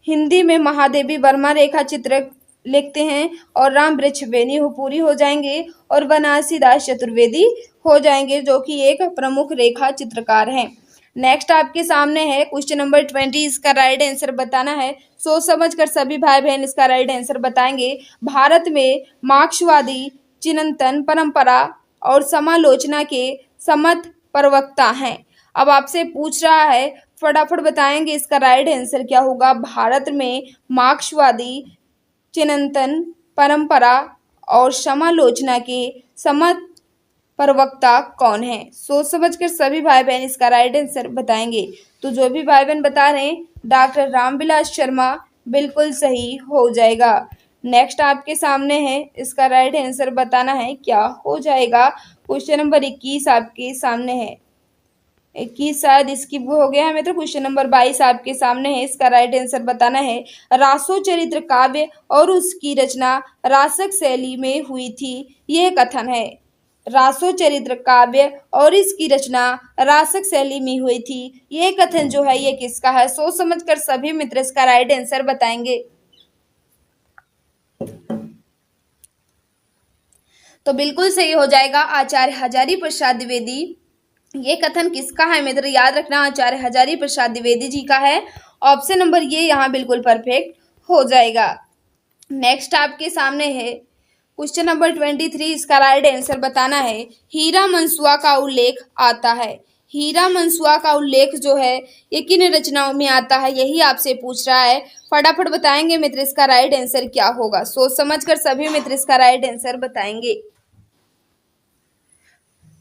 Speaker 1: हिंदी में महादेवी वर्मा रेखा चित्र लिखते हैं, और राम वृक्ष बेनी हो पूरी हो जाएंगे, और बनारसी दास चतुर्वेदी हो जाएंगे, जो कि एक प्रमुख रेखा चित्रकार हैं। नेक्स्ट आपके सामने है क्वेश्चन नंबर 20, इसका राइट आंसर बताना है। सोच समझ कर सभी भाई बहन इसका राइट आंसर बताएंगे। भारत में मार्क्सवादी चिंतन परंपरा और समालोचना के समर्थ प्रवक्ता हैं। अब आपसे पूछ रहा है, फटाफट बताएंगे इसका राइट आंसर क्या होगा? भारत में मार्क्सवादी चिंतन परंपरा और समालोचना के समर्थ प्रवक्ता कौन है? सोच समझकर सभी भाई बहन इसका राइट आंसर बताएंगे। तो जो भी भाई बहन बता रहे हैं डॉक्टर रामविलास शर्मा बिल्कुल सही हो जाएगा। नेक्स्ट आपके सामने है, इसका राइट आंसर बताना है क्या हो जाएगा? क्वेश्चन नंबर 21 आपके सामने है। 21 शायद इसकी वो हो गया है मित्र। क्वेश्चन नंबर 22 आपके सामने है, इसका राइट आंसर बताना है। रासो चरित्र काव्य और उसकी रचना रासक शैली में हुई थी, यह कथन है। रासो चरित्र काव्य और इसकी रचना रासक शैली में हुई थी, ये कथन जो है ये किसका है? सोच समझकर सभी मित्र इसका राइट आंसर बताएंगे। तो बिल्कुल सही हो जाएगा आचार्य हजारी प्रसाद द्विवेदी। ये कथन किसका है मित्र? याद रखना आचार्य हजारी प्रसाद द्विवेदी जी का है। ऑप्शन नंबर ये यहाँ बिल्कुल परफेक्ट हो जाएगा। नेक्स्ट आपके सामने है क्वेश्चन नंबर 23, इसका राइट आंसर बताना है। हीरा मनसुआ का उल्लेख आता है। हीरा मनसुआ का उल्लेख जो है ये किन रचनाओं में आता है, यही आपसे पूछ रहा है। फटाफट बताएंगे मित्र इसका राइट आंसर क्या होगा? सोच समझकर सभी मित्र इसका राइट आंसर बताएंगे।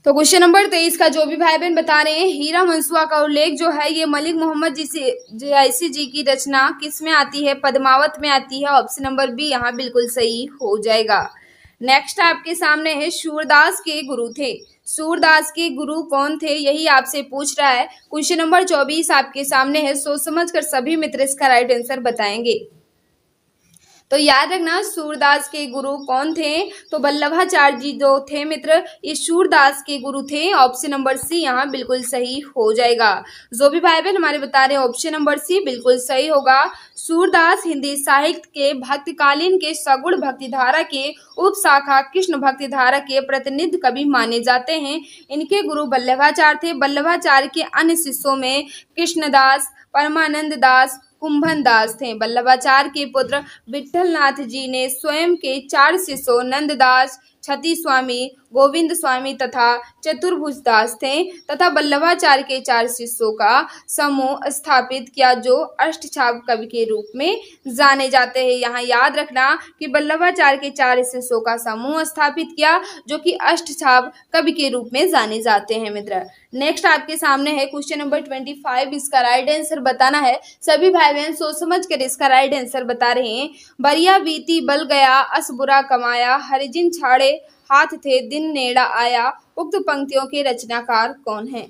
Speaker 1: तो क्वेश्चन नंबर 23 का जो भी भाई बहन बता रहे हैं हीरा मनसुआ का उल्लेख जो है ये मलिक मोहम्मद जैसी जी की रचना किस में आती है? पद्मावत में आती है। ऑप्शन नंबर बी यहाँ बिल्कुल सही हो जाएगा। नेक्स्ट आपके सामने है सूरदास के गुरु थे। सूरदास के गुरु कौन थे, यही आपसे पूछ रहा है। क्वेश्चन नंबर 24 आपके सामने है। सोच समझकर सभी मित्र इसका राइट आंसर बताएंगे। तो याद रखना सूरदास के गुरु कौन थे? तो वल्लभाचार्य जी जो थे मित्र ये सूरदास के गुरु थे। ऑप्शन नंबर सी यहाँ बिल्कुल सही हो जाएगा। जो भी भाई बहन हमारे बता रहे हैं ऑप्शन नंबर सी बिल्कुल सही होगा। सूरदास हिंदी साहित्य के भक्तिकालीन के सगुण भक्तिधारा के उप शाखा कृष्ण भक्तिधारा के प्रतिनिधि कवि माने जाते हैं। इनके गुरु वल्लभाचार्य थे। वल्लभाचार्य के अन्य शिष्यों में कृष्णदास, परमानंद दास, कुंभन दास थे। वल्लभाचार्य के पुत्र विठल नाथ जी ने स्वयं के 4 शिष्यों नंददास, छती स्वामी, गोविंद स्वामी तथा चतुर्भुज दास थे तथा वल्लभाचार्य के 4 शिष्यों का समूह स्थापित किया जो अष्टछाप कवि के रूप में जाने जाते हैं। यहाँ याद रखना कि वल्लभाचार्य के 4 शिष्यों का समूह स्थापित किया जो कि अष्टछाप कवि के रूप में जाने जाते हैं मित्र। नेक्स्ट आपके सामने है क्वेश्चन नंबर 25। इसका राइट आंसर बताना है। सभी भाई बहन सोच समझ कर इसका राइट आंसर बता रहे हैं। बरिया बीती बल गया अस बुरा कमाया, हरिजिन छाड़े हाथ थे दिन नेड़ा आया। उक्त पंक्तियों के रचनाकार कौन है?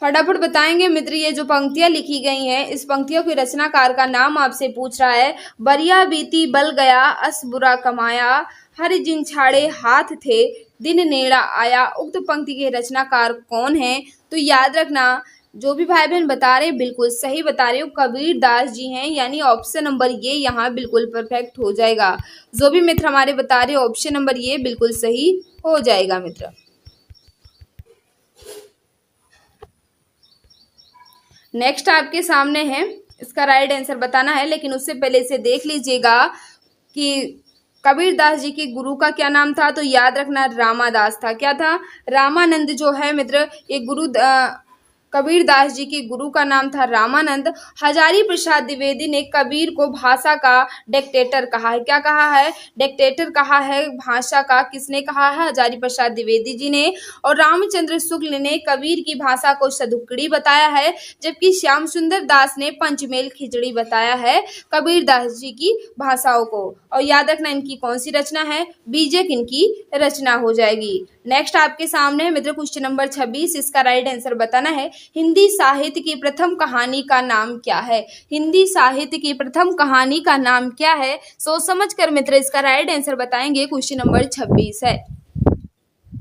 Speaker 1: फटाफट बताएंगे मित्र। ये जो पंक्तियां लिखी गई हैं इस पंक्तियों के रचनाकार का नाम आपसे पूछ रहा है। बरिया बीती बल गया अस बुरा कमाया, हर जिन छाड़े हाथ थे दिन नेड़ा आया। उक्त पंक्ति के रचनाकार कौन है? तो याद रखना जो भी भाई बहन बता रहे बिल्कुल सही बता रहे हो, कबीर दास जी हैं, यानी ऑप्शन नंबर ये यहाँ बिल्कुल परफेक्ट हो जाएगा। जो भी मित्र हमारे बता रहे ऑप्शन नंबर ये बिल्कुल सही हो जाएगा मित्र। नेक्स्ट आपके सामने है, इसका राइट आंसर बताना है, लेकिन उससे पहले इसे देख लीजिएगा कि कबीर दास जी के गुरु का क्या नाम था। तो याद रखना रामादास था। क्या था? रामानंद जो है मित्र, ये कबीर दास जी के गुरु का नाम था रामानंद। हजारी प्रसाद द्विवेदी ने कबीर को भाषा का डिक्टेटर कहा है। क्या कहा है? डिक्टेटर कहा है भाषा का। किसने कहा है? हजारी प्रसाद द्विवेदी जी ने। और रामचंद्र शुक्ल ने कबीर की भाषा को सदुक्कड़ी बताया है, जबकि श्याम सुंदर दास ने पंचमेल खिचड़ी बताया है कबीर दास जी की भाषाओं को। और याद रखना इनकी कौन सी रचना है? बीजक इनकी रचना हो जाएगी। नेक्स्ट आपके सामने है मित्र क्वेश्चन नंबर 26। इसका राइट आंसर बताना है। हिंदी साहित्य की प्रथम कहानी का नाम क्या है? हिंदी साहित्य की प्रथम कहानी का नाम क्या है? सोच समझ कर मित्र इसका राइट आंसर बताएंगे। क्वेश्चन नंबर 26 है।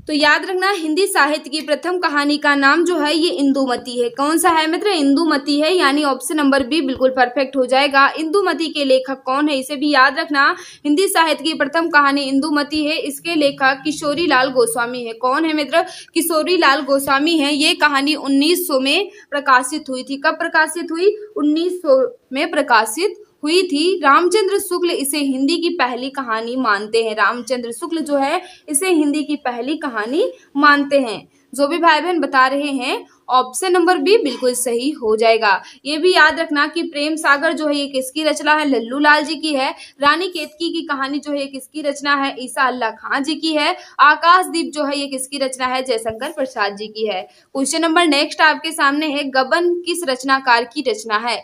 Speaker 1: तो याद रखना हिंदी साहित्य की प्रथम कहानी का नाम जो है ये इंदुमती है। कौन सा है मित्र? इंदुमती है, यानी ऑप्शन नंबर बी बिल्कुल परफेक्ट हो जाएगा। इंदुमती के लेखक कौन है? इसे भी याद रखना। हिंदी साहित्य की प्रथम कहानी इंदुमती है। इसके लेखक किशोरी लाल गोस्वामी है। कौन है मित्र? किशोरी लाल गोस्वामी है। ये कहानी 1900 में प्रकाशित हुई थी। कब प्रकाशित हुई? 1900 में प्रकाशित हुई थी। रामचंद्र शुक्ल इसे हिंदी की पहली कहानी मानते हैं। रामचंद्र शुक्ल जो है इसे हिंदी की पहली कहानी मानते हैं। जो भी भाई बहन बता रहे हैं ऑप्शन नंबर बी बिल्कुल सही हो जाएगा। ये भी याद रखना कि प्रेम सागर जो है ये किसकी रचना है? लल्लू लाल जी की है। रानी केतकी की कहानी जो है ये किसकी रचना है? ईसा अल्लाह खां जी की है। आकाशदीप जो है ये किसकी रचना है? जयशंकर प्रसाद जी की है। क्वेश्चन नंबर नेक्स्ट आपके सामने है। गबन किस रचनाकार की रचना है?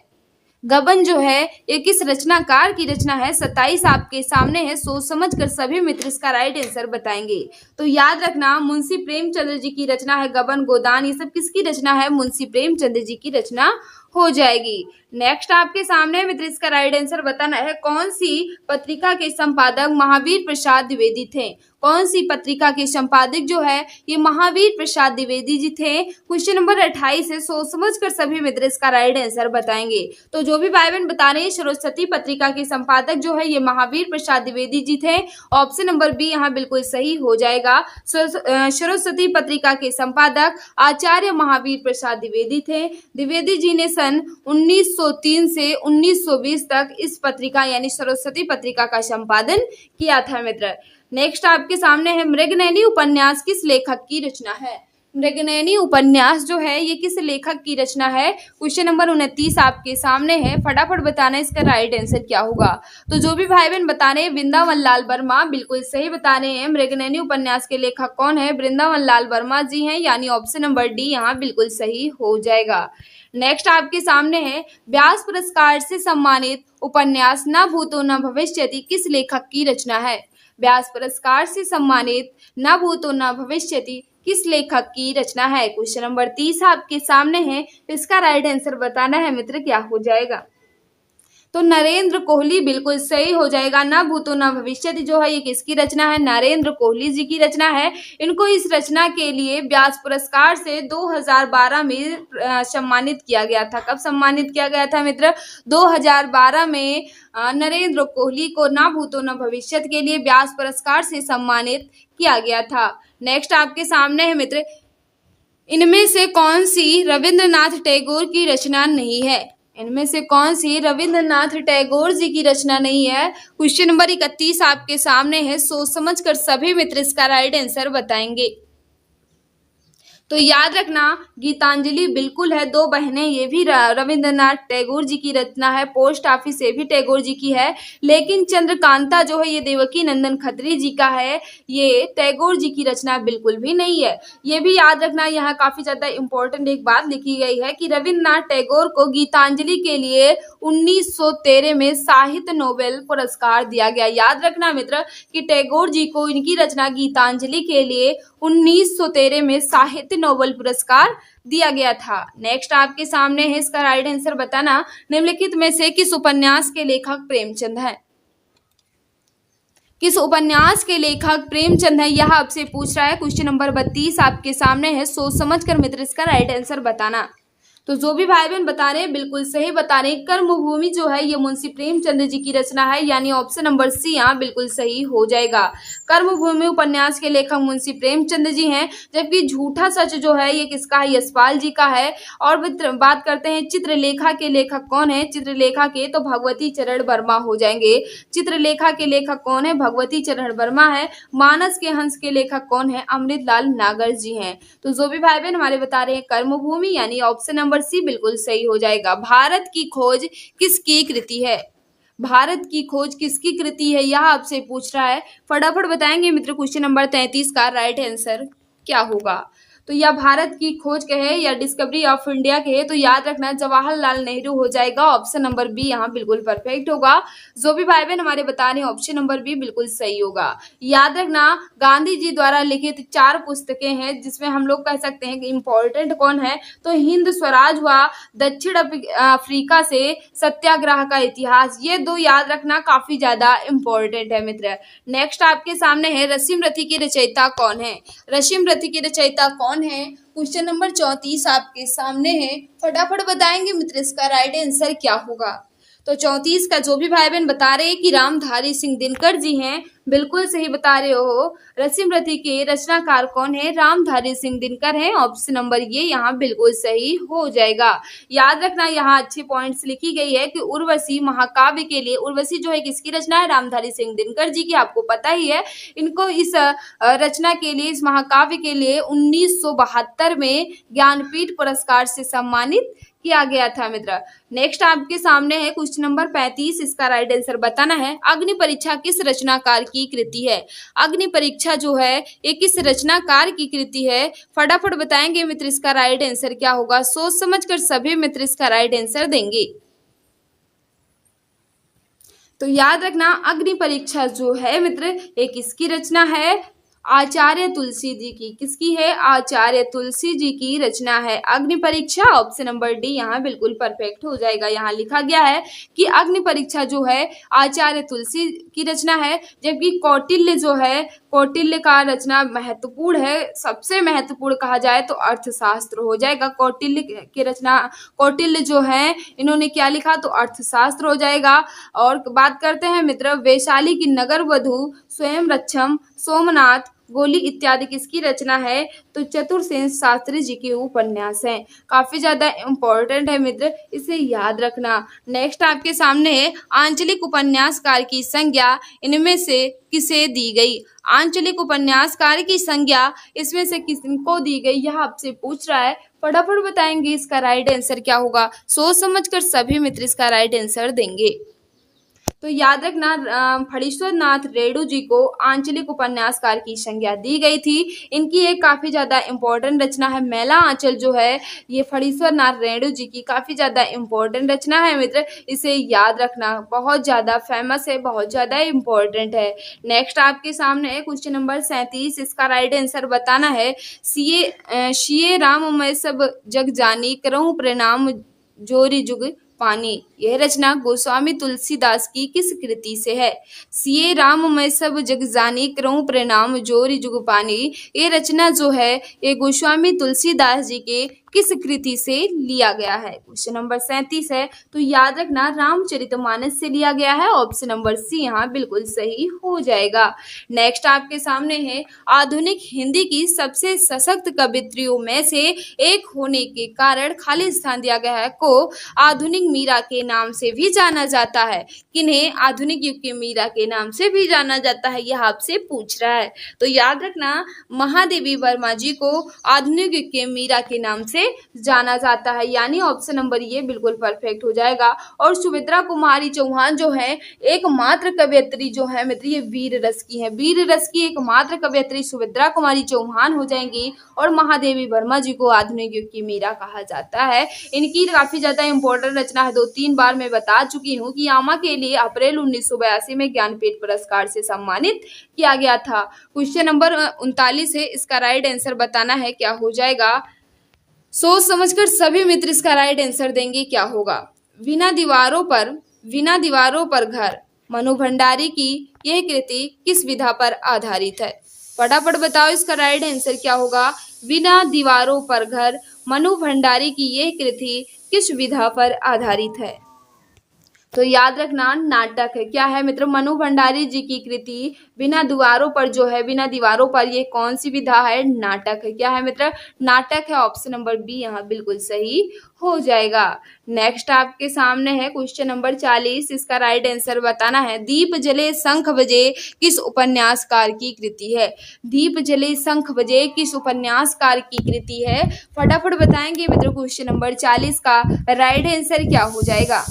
Speaker 1: गबन जो है ये किस रचनाकार की रचना है? 27 आपके सामने है। सोच समझ कर सभी मित्र इसका राइट आंसर बताएंगे। तो याद रखना मुंशी प्रेमचंद्र जी की रचना है गबन गोदान। ये सब किसकी रचना है? मुंशी प्रेमचंद्र जी की रचना हो जाएगी। नेक्स्ट आपके सामने मित्र इसका राइट आंसर बताना है। कौन सी पत्रिका के संपादक महावीर प्रसाद द्विवेदी थे? कौन सी पत्रिका के संपादक जो है ये महावीर प्रसाद द्विवेदी जी थे। क्वेश्चन नंबर 28 है। सोच समझ कर सभी मित्र इसका राइट आंसर बताएंगे। तो जो भी भाई बहन बता रहे हैं सरस्वती पत्रिका के संपादक जो है ये महावीर प्रसाद द्विवेदी जी थे। ऑप्शन नंबर बी यहाँ बिल्कुल सही हो जाएगा। सरस्वती पत्रिका के संपादक आचार्य महावीर प्रसाद द्विवेदी थे। द्विवेदी जी ने सन 1903 से 1920 तक इस पत्रिका यानी सरस्वती पत्रिका का संपादन किया था मित्र। नेक्स्ट आपके सामने है। मृगनयनी उपन्यास किस लेखक की रचना है? मृगनयनी उपन्यास जो है ये किस लेखक की रचना है? क्वेश्चन नंबर 29 आपके सामने है। फटाफट बताना इसका राइट आंसर क्या होगा। तो जो भी भाई बहन बता रहे हैं वृंदावन लाल वर्मा बिल्कुल सही बता रहे हैं। मृगनयनी उपन्यास के लेखक कौन है? वृंदावन लाल वर्मा जी हैं, यानी ऑप्शन नंबर डी यहाँ बिल्कुल सही हो जाएगा। नेक्स्ट आपके सामने है। व्यास पुरस्कार से सम्मानित उपन्यास न भूतो न भविष्यति किस लेखक की रचना है? व्यास पुरस्कार से सम्मानित न भूतो न भविष्यति किस लेखक की रचना है? क्वेश्चन नंबर 30 आपके सामने है। इसका राइट आंसर बताना है मित्र, क्या हो जाएगा? तो नरेंद्र कोहली बिल्कुल सही हो जाएगा। न भूतो न भविष्यति जो है ये किसकी रचना है? नरेंद्र कोहली जी की रचना है। इनको इस रचना के लिए व्यास पुरस्कार से 2012 में सम्मानित किया गया था। कब सम्मानित किया गया था मित्र? 2012 में नरेंद्र कोहली को न भूतो न भविष्यति के लिए व्यास पुरस्कार से सम्मानित किया गया था। नेक्स्ट आपके सामने है मित्र। इनमें से कौन सी रविंद्रनाथ टैगोर की रचना नहीं है? इनमें से कौन सी रविंद्रनाथ टैगोर जी की रचना नहीं है? क्वेश्चन नंबर 31 आपके सामने है, सोच समझ कर सभी मित्र इसका राइट आंसर बताएंगे। तो याद रखना, गीतांजलि बिल्कुल है, दो बहनें ये भी रविंद्रनाथ टैगोर जी की रचना है, पोस्ट ऑफिस ये भी टैगोर जी की है, लेकिन चंद्रकांता जो है ये देवकी नंदन खत्री जी का है, ये टैगोर जी की रचना बिल्कुल भी नहीं है। ये भी याद रखना, यहाँ काफी ज्यादा इंपॉर्टेंट एक बात लिखी गई है कि रविंद्रनाथ टैगोर को गीतांजलि के लिए 1913 में साहित्य नोबेल पुरस्कार दिया गया। याद रखना मित्र कि टैगोर जी को इनकी रचना गीतांजलि के लिए 1913 में साहित्य नोबेल पुरस्कार दिया गया था। नेक्स्ट आपके सामने है, इसका राइट आंसर बताना, निम्नलिखित में से किस उपन्यास के लेखक प्रेमचंद है? किस उपन्यास के लेखक प्रेमचंद है, यह आपसे पूछ रहा है। क्वेश्चन नंबर 32 आपके सामने है, सोच समझकर मित्र इसका राइट आंसर बताना। तो जो भी भाई बहन बता रहे हैं बिल्कुल सही बता रहे हैं। कर्मभूमि जो है ये मुंशी प्रेमचंद जी की रचना है, यानी ऑप्शन नंबर सी यहाँ बिल्कुल सही हो जाएगा। कर्मभूमि उपन्यास के लेखक मुंशी प्रेमचंद जी हैं, जबकि झूठा सच जो है ये किसका है? यशपाल जी का है। और बात करते हैं चित्रलेखा के लेखक कौन है? चित्रलेखा के तो भगवती चरण वर्मा हो जाएंगे। चित्रलेखा के लेखक कौन है? भगवती चरण वर्मा है। मानस के हंस के लेखक कौन है? अमृतलाल नागर जी हैं। तो जो भी भाई बहन हमारे बता रहे हैं कर्मभूमि, यानी ऑप्शन नंबर सी बिल्कुल सही हो जाएगा। भारत की खोज किसकी कृति है? भारत की खोज किसकी कृति है, यह आपसे पूछ रहा है। फटाफट बताएंगे मित्र क्वेश्चन नंबर 33 का राइट आंसर क्या होगा। तो या भारत की खोज कहे या डिस्कवरी ऑफ इंडिया कहे, तो याद रखना जवाहरलाल नेहरू हो जाएगा। ऑप्शन नंबर बी यहाँ बिल्कुल परफेक्ट होगा। जो भी भाई बहन हमारे बता रहे हैं ऑप्शन नंबर बी बिल्कुल सही होगा। याद रखना, गांधी जी द्वारा लिखित 4 पुस्तकें हैं, जिसमें हम लोग कह सकते हैं कि इम्पोर्टेंट कौन है, तो हिंद स्वराज हुआ, दक्षिण अफ्रीका से सत्याग्रह का इतिहास, ये 2 याद रखना काफी ज्यादा इम्पोर्टेंट है मित्र। नेक्स्ट आपके सामने है, रसीम रथी की रचयिता कौन है? रसीम रथी की रचयिता कौन है? क्वेश्चन नंबर 34 आपके सामने है, फटाफट बताएंगे मित्र इसका राइट आंसर क्या होगा। तो 34 का जो भी भाई बहन बता रहे हैं कि रामधारी सिंह दिनकर जी हैं, बिल्कुल सही बता रहे हो। रसीम रथी के रचनाकार कौन है? रामधारी सिंह दिनकर हैं। ऑप्शन नंबर ये यहाँ बिल्कुल सही हो जाएगा। याद रखना, यहाँ अच्छे पॉइंट्स लिखी गई है कि उर्वशी महाकाव्य के लिए, उर्वशी जो है किसकी रचना है? रामधारी सिंह दिनकर जी की, आपको पता ही है। इनको इस रचना के लिए, इस महाकाव्य के लिए 1972 में ज्ञानपीठ पुरस्कार से सम्मानित किया गया था मित्र। नेक्स्ट आपके सामने है क्वेश्चन नंबर 35, इसका राइट आंसर बताना है। अग्नि परीक्षा किस रचनाकार की कृति है? अग्नि परीक्षा जो है ये किस रचनाकार की कृति है? फटाफट बताएंगे मित्र इसका राइट आंसर क्या होगा। सोच समझकर सभी मित्र इसका राइट आंसर देंगे। तो याद रखना, अग्नि परीक्षा जो है मित्र ये किसकी रचना है? आचार्य तुलसी जी की। किसकी है? आचार्य तुलसी जी की रचना है अग्नि परीक्षा। ऑप्शन नंबर डी यहाँ बिल्कुल परफेक्ट हो जाएगा। यहाँ लिखा गया है कि अग्नि परीक्षा जो है आचार्य तुलसी की रचना है, जबकि कौटिल्य जो है, कौटिल्य का रचना महत्वपूर्ण है, सबसे महत्वपूर्ण कहा जाए तो अर्थशास्त्र हो जाएगा। कौटिल्य की रचना, कौटिल्य जो है इन्होंने क्या लिखा? तो अर्थशास्त्र हो जाएगा। और बात करते हैं मित्र, वैशाली की नगर वधु, स्वयं रक्षम, सोमनाथ, गोली इत्यादि किसकी रचना है? तो चतुर्सेन शास्त्री जी के उपन्यास हैं। काफी ज्यादा इंपॉर्टेंट है मित्र, इसे याद रखना। नेक्स्ट आपके सामने है, आंचलिक उपन्यासकार की संज्ञा इनमें से किसे दी गई? आंचलिक उपन्यासकार की संज्ञा इसमें से किसको दी गई, यह आपसे पूछ रहा है। फटाफट बताएंगे इसका राइट आंसर क्या होगा। सोच समझकर सभी मित्र इसका राइट आंसर देंगे। तो याद रखना, फणीश्वर नाथ रेणु जी को आंचलिक उपन्यासकार की संज्ञा दी गई थी। इनकी एक काफी ज्यादा इंपॉर्टेंट रचना है मैला आंचल, जो है ये फणीश्वर नाथ रेणु जी की काफी ज्यादा इंपॉर्टेंट रचना है मित्र, इसे याद रखना, बहुत ज्यादा फेमस है, बहुत ज्यादा इंपॉर्टेंट है। नेक्स्ट आपके सामने है क्वेश्चन नंबर 37, इसका राइट आंसर बताना है। सिए राम मैं सब जग जानी, करऊं प्रणाम जोरी जुग पानी, यह रचना गोस्वामी तुलसीदास की किस कृति से है? सिए राम मैं सब जग जानी, करऊं प्रणाम जोरी जुग पानी, ये रचना जो है ये गोस्वामी तुलसीदास जी के किस कृति से लिया गया है? क्वेश्चन नंबर 37 है। तो याद रखना, रामचरितमानस से लिया गया है। ऑप्शन नंबर सी यहाँ बिल्कुल सही हो जाएगा। नेक्स्ट आपके सामने है, आधुनिक हिंदी की सबसे सशक्त कवित्रियों में से एक होने के कारण खाली स्थान दिया गया है को आधुनिक आधुनिक मीरा के नाम से भी जाना जाता है? किन्हें आधुनिक युग की मीरा के नाम से भी जाना जाता है, यह आपसे पूछ रहा है। तो याद रखना, महादेवी वर्मा जी को आधुनिक युग के मीरा के नाम से जाना जाता है, यानी ऑप्शन नंबर ये बिल्कुल परफेक्ट हो जाएगा। और सुमित्रा कुमारी चौहान जो है एकमात्र कवयित्री जो है मित्र, ये वीर रस की है। वीर रस की एकमात्र कवयित्री सुमित्रा कुमारी चौहान हो जाएंगी। और महादेवी वर्मा जी को आधुनिक युग की मीरा कहा जाता है। इनकी काफी ज्यादा इंपॉर्टेंट रचना है, 2-3 बार मैं बता चुकी हूँ कि यामा के लिए अप्रैल 1982 में ज्ञानपीठ पुरस्कार से सम्मानित किया गया था। क्वेश्चन नंबर 39 है, इसका राइट आंसर बताना है, क्या हो जाएगा। सोच समझकर सभी मित्र इसका राइट आंसर देंगे, क्या होगा। बिना दीवारों पर घर, मनु भंडारी की यह कृति किस विधा पर आधारित है? फटाफट बताओ इसका राइट आंसर क्या होगा। बिना दीवारों पर घर, मनु भंडारी की यह कृति किस विधा पर आधारित है? तो याद रखना, नाटक है। क्या है मित्र? मनु भंडारी जी की कृति बिना दीवारों पर जो है, बिना दीवारों पर, ये कौन सी विधा है? नाटक है। क्या है मित्र? नाटक है। ऑप्शन नंबर बी यहाँ बिल्कुल सही हो जाएगा। नेक्स्ट आपके सामने है क्वेश्चन नंबर 40, इसका राइट आंसर बताना है। दीप जले शंख बजे किस उपन्यासकार की कृति है? दीप जले शंख बजे किस उपन्यासकार की कृति है? फटाफट बताएंगे मित्र। क्वेश्चन नंबर 40 का राइट आंसर क्या हो जाएगा?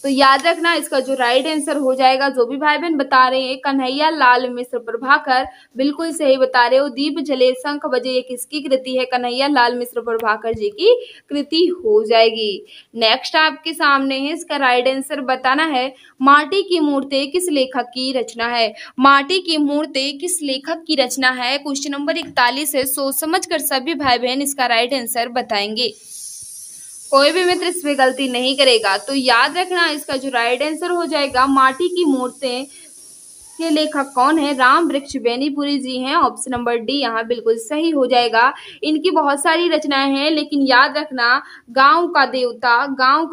Speaker 1: तो याद रखना, इसका जो राइट आंसर हो जाएगा, जो भी भाई बहन बता रहे हैं, कन्हैया लाल मिश्र प्रभाकर, बिल्कुल सही बता रहे हो। दीप जले शंख बजे ये किसकी कृति है? कन्हैया लाल मिश्र प्रभाकर जी की कृति हो जाएगी। नेक्स्ट आपके सामने है, इसका राइट आंसर बताना है। माटी की मूर्ति किस लेखक की रचना है? माटी की मूर्ति किस लेखक की रचना है? क्वेश्चन नंबर 41 है। सोच समझ कर सभी भाई बहन इसका राइट आंसर बताएंगे, कोई भी मित्र इसमें गलती नहीं करेगा। तो याद रखना, इसका जो राइट आंसर हो जाएगा, माटी की मूर्तें के लेखक कौन है? राम वृक्ष बेनीपुरी जी हैं। ऑप्शन नंबर डी यहाँ बिल्कुल सही हो जाएगा। इनकी बहुत सारी रचनाएं हैं, लेकिन याद रखना, गांव का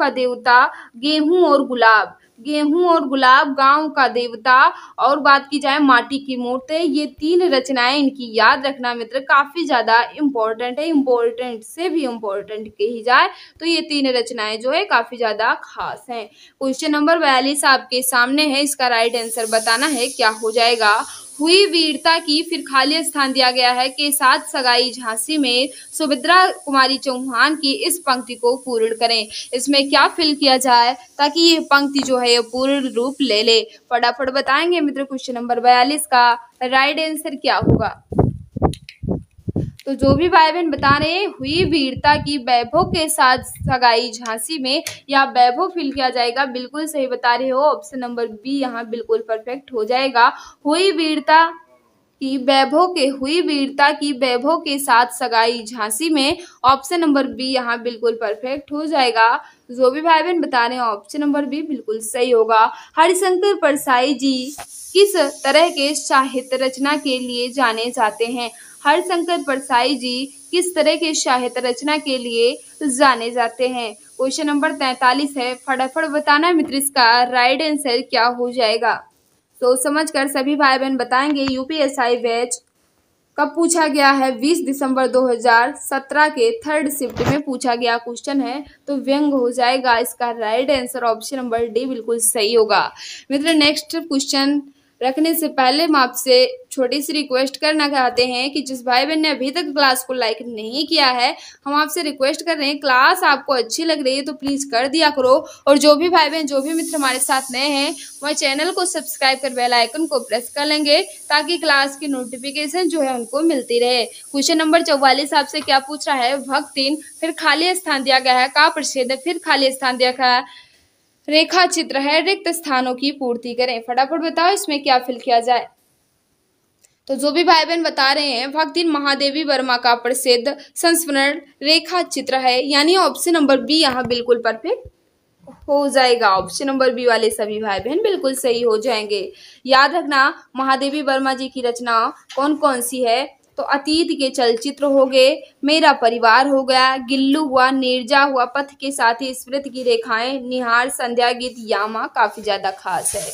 Speaker 1: देवता, गेहूं और गुलाब, गांव का देवता, और बात की जाए माटी की मूर्ति, ये 3 रचनाएं इनकी याद रखना मित्र, काफी ज्यादा इंपॉर्टेंट है। इंपॉर्टेंट से भी इंपॉर्टेंट कही जाए तो ये 3 रचनाएं जो है काफी ज्यादा खास हैं। क्वेश्चन नंबर 42 आपके सामने है, इसका राइट आंसर बताना है, क्या हो जाएगा। हुई वीरता की फिर खाली स्थान दिया गया है के साथ सगाई झांसी में सुमित्रा कुमारी चौहान की इस पंक्ति को पूर्ण करें। इसमें क्या फिल किया जाए ताकि ये पंक्ति जो है ये पूर्ण रूप ले ले? फटाफट बताएंगे मित्र। क्वेश्चन नंबर 42 का राइट आंसर क्या होगा? तो जो भी भाई बहन बता रहे हैं, हुई वीरता की वैभव के साथ सगाई झांसी में, या वैभव फिल किया जाएगा, बिल्कुल सही बता रहे हो। ऑप्शन नंबर बी यहाँ बिल्कुल परफेक्ट हो जाएगा। हुई वीरता की वैभव के साथ सगाई झांसी में, ऑप्शन नंबर बी यहाँ बिल्कुल परफेक्ट हो जाएगा। जो भी भाई बहन बता रहे हैं, ऑप्शन नंबर बी बिल्कुल सही होगा। हरिशंकर परसाई जी किस तरह के साहित्य रचना के लिए जाने जाते हैं? हरिशंकर परसाई जी किस तरह के साहित्य रचना के लिए जाने जाते हैं? क्वेश्चन नंबर 43 है। फटाफट बताना मित्र, इसका राइट आंसर क्या हो जाएगा। तो समझकर सभी भाई बहन बताएंगे। यूपीएससी बैच कब पूछा गया है? 20 दिसंबर 2017 के 3rd शिफ्ट में पूछा गया क्वेश्चन है, तो व्यंग हो जाएगा। इसका right answer option number D बिल्कुल सही होगा। मित्र, नेक्स्ट क्वेश्चन रखने से पहले हम आपसे छोटी सी रिक्वेस्ट करना चाहते हैं कि जिस भाई बहन ने अभी तक क्लास को लाइक नहीं किया है, हम आपसे रिक्वेस्ट कर रहे हैं, क्लास आपको अच्छी लग रही है तो प्लीज कर दिया करो। और जो भी भाई बहन, जो भी मित्र हमारे साथ नए हैं, वह चैनल को सब्सक्राइब कर बेल आइकन को प्रेस कर लेंगे ताकि क्लास की नोटिफिकेशन जो है उनको मिलती रहे। क्वेश्चन नंबर 44 आपसे क्या पूछ रहा है? भक्तिन फिर खाली स्थान दिया गया है का प्रसिद्ध, फिर खाली स्थान दिया गया है, रेखा चित्र है, रिक्त स्थानों की पूर्ति करें। फटाफट बताओ इसमें क्या फिल किया जाए। तो जो भी भाई बहन बता रहे हैं, भक्तिन महादेवी वर्मा का प्रसिद्ध संस्मरण रेखा चित्र है, यानी ऑप्शन नंबर बी यहाँ बिल्कुल परफेक्ट हो जाएगा। ऑप्शन नंबर बी वाले सभी भाई बहन बिल्कुल सही हो जाएंगे। याद रखना, महादेवी वर्मा जी की रचना कौन कौन सी है? तो अतीत के चलचित्र हो गए, मेरा परिवार हो गया, गिल्लू हुआ, नीरजा हुआ, पथ के साथी, स्मृति की रेखाएं, निहार, संध्या गीत, यामा काफी ज्यादा खास है।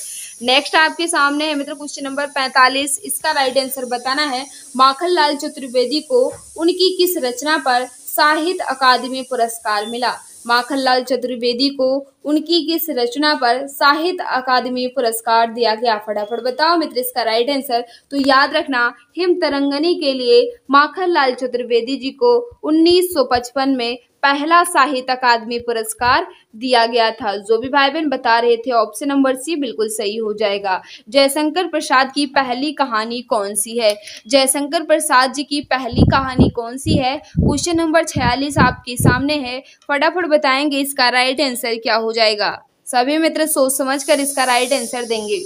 Speaker 1: नेक्स्ट आपके सामने है मित्र क्वेश्चन नंबर 45, इसका राइट आंसर बताना है। माखनलाल चतुर्वेदी को उनकी किस रचना पर साहित्य अकादमी पुरस्कार मिला? माखनलाल चतुर्वेदी को उनकी किस रचना पर साहित्य अकादमी पुरस्कार दिया गया? फटाफट बताओ मित्र इसका राइट आंसर। तो याद रखना, हिम तरंगनी के लिए माखनलाल चतुर्वेदी जी को 1955 में पहला साहित्य अकादमी पुरस्कार दिया गया था। जो भी भाई बहन बता रहे थे ऑप्शन नंबर सी बिल्कुल सही हो जाएगा। जयशंकर प्रसाद की पहली कहानी कौन सी है? जयशंकर प्रसाद जी की पहली कहानी कौन सी है? क्वेश्चन नंबर 46 आपके सामने है। फटाफट बताएंगे इसका राइट आंसर क्या हो जाएगा। सभी मित्र सोच समझ कर इसका राइट आंसर देंगे।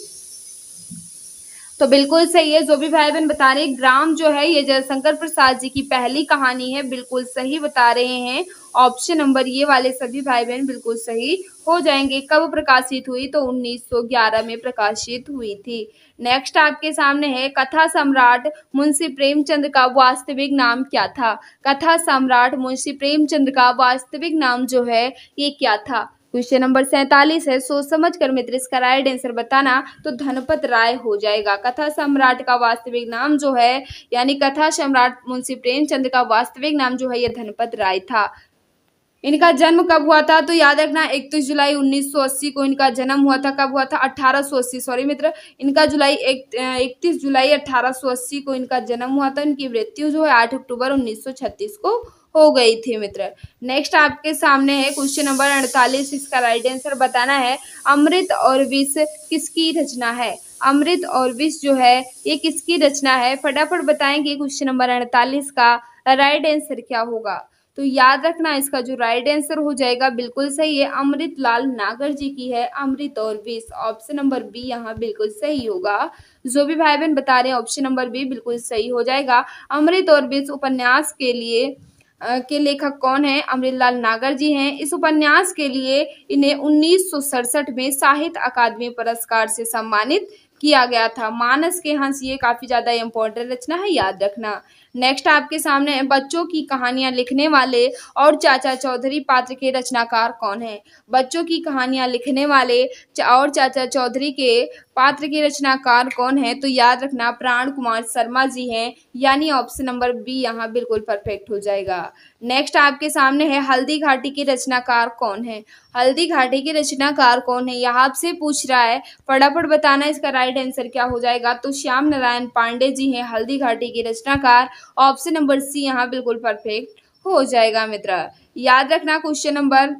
Speaker 1: तो बिल्कुल सही है। जो भी भाई बहन बता रहे ग्राम जो है ये जयशंकर प्रसाद जी की पहली कहानी है, बिल्कुल सही बता रहे हैं। ऑप्शन नंबर ये वाले सभी भाई बहन बिल्कुल सही हो जाएंगे। कब प्रकाशित हुई? तो 1911 में प्रकाशित हुई थी। नेक्स्ट आपके सामने है, कथा सम्राट मुंशी प्रेमचंद का वास्तविक नाम क्या था? कथा सम्राट मुंशी प्रेमचंद का वास्तविक नाम जो है ये क्या था? क्वेश्चन नंबर 47 है। सोच समझ कर मित्र इसका राइट आंसर बताना। तो धनपत राय हो जाएगा। कथा सम्राट का वास्तविक नाम जो है यानी कथा सम्राट मुंशी प्रेमचंद का वास्तविक नाम जो है यह धनपत राय था। इनका जन्म कब हुआ था? तो याद रखना 31 जुलाई 1980 को इनका जन्म हुआ था। कब हुआ था? 1880 सॉरी मित्र, इनका 31 जुलाई 1880 को इनका जन्म हुआ था। इनकी मृत्यु जो है 8 अक्टूबर 1936 को हो गई थी मित्र। नेक्स्ट आपके सामने है क्वेश्चन नंबर 48, इसका राइट आंसर बताना है। अमृत और विष किसकी रचना है? अमृत और विष जो है ये किसकी रचना है? फटाफट बताएंगे क्वेश्चन नंबर 48 का राइट आंसर क्या होगा। तो याद रखना इसका जो राइट आंसर हो जाएगा बिल्कुल सही है, अमृतलाल नागर जी की है अमृत और विष। ऑप्शन नंबर बी यहाँ बिल्कुल सही होगा। जो भी भाई बहन बता रहे हैं ऑप्शन नंबर बी बिल्कुल सही हो जाएगा। अमृत और विष उपन्यास के लिए के लेखक कौन है? अमृतलाल नागर जी हैं। इस उपन्यास के लिए इन्हें 1967 में साहित्य अकादमी पुरस्कार से सम्मानित किया गया था। मानस के हंस ये काफी ज्यादा इंपॉर्टेंट रचना है, याद रखना। नेक्स्ट आपके सामने है, बच्चों की कहानियां लिखने वाले और चाचा चौधरी पात्र के रचनाकार कौन है? बच्चों की कहानियां लिखने वाले और चाचा चौधरी के पात्र के रचनाकार कौन है? तो याद रखना प्राण कुमार शर्मा जी हैं, यानी ऑप्शन नंबर बी यहाँ बिल्कुल परफेक्ट हो जाएगा। नेक्स्ट आपके सामने है, हल्दी घाटी के रचनाकार कौन है? हल्दी घाटी के रचनाकार कौन है यहाँ आपसे पूछ रहा है। फटाफट बताना इसका राइट आंसर क्या हो जाएगा। तो श्याम नारायण पांडे जी हैं हल्दी घाटी के रचनाकार। ऑप्शन नंबर सी यहाँ बिल्कुल परफेक्ट हो जाएगा मित्र। याद रखना क्वेश्चन नंबर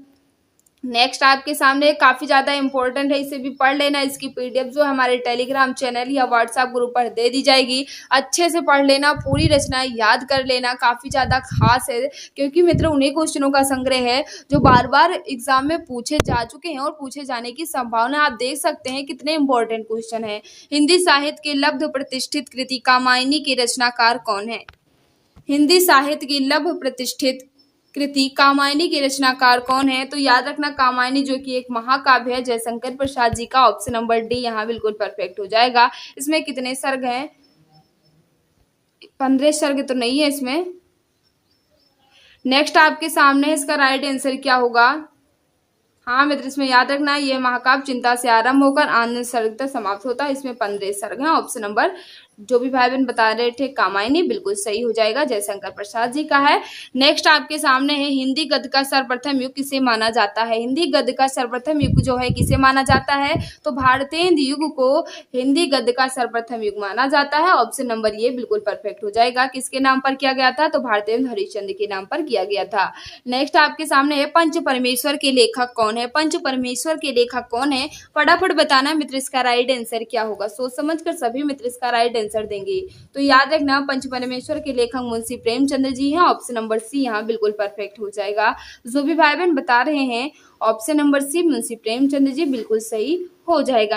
Speaker 1: नेक्स्ट आपके सामने काफी ज्यादा इंपॉर्टेंट है, इसे भी पढ़ लेना। इसकी पीडीएफ जो हमारे टेलीग्राम चैनल या व्हाट्सएप ग्रुप पर दे दी जाएगी। अच्छे से पढ़ लेना, पूरी रचना याद कर लेना, काफी ज्यादा खास है क्योंकि मित्र उन्हीं क्वेश्चनों का संग्रह है जो बार बार एग्जाम में पूछे जा चुके हैं और पूछे जाने की संभावना आप देख सकते हैं कितने इंपॉर्टेंट क्वेश्चन है। हिंदी साहित्य की लब्ध प्रतिष्ठित कृति कामायनी के रचनाकार कौन है? हिंदी साहित्य की लब्ध प्रतिष्ठित कृति कामायनी के रचनाकार कौन है? तो याद रखना कामायनी जो कि एक महाकाव्य है जयशंकर प्रसाद जी का। ऑप्शन नंबर डी यहाँ बिल्कुल परफेक्ट हो जाएगा। इसमें कितने सर्ग हैं? 15 सर्ग तो नहीं है इसमें। नेक्स्ट आपके सामने इसका राइट आंसर क्या होगा। हाँ मित्र इसमें याद रखना ये महाकाव्य चिंता से आरंभ होकर आनंद सर्ग तक समाप्त होता है। इसमें 15 सर्ग हैं। ऑप्शन नंबर जो भी भाई बहन बता रहे थे कामायनी बिल्कुल सही हो जाएगा, जयशंकर प्रसाद जी का है। नेक्स्ट आपके सामने है, हिंदी गद्य का सर्वप्रथम युग किसे माना जाता है? हिंदी गद्य का सर्वप्रथम युग जो है किसे माना जाता है? तो भारतेंदु युग को हिंदी गद्य का सर्वप्रथम युग माना जाता है। ऑप्शन नंबर ये बिल्कुल परफेक्ट हो जाएगा। किसके नाम पर किया गया था? तो भारतेंदु हरिश्चंद्र के नाम पर किया गया था। नेक्स्ट आपके सामने है, पंच परमेश्वर के लेखक कौन है? पंच परमेश्वर के लेखक कौन है? फटाफट बताना मित्र इसका राइट आंसर क्या होगा। सोच समझ कर सभी मित्र इसका राइट आंसर देंगे। तो याद रखना पंच परमेश्वर के लेखक मुंशी प्रेमचंद्र जी हैं। ऑप्शन नंबर सी यहाँ बिल्कुल परफेक्ट हो जाएगा। जो भी भाई बहन बता रहे हैं option number C Munshi Premchandra ji बिल्कुल सही हो जाएगा।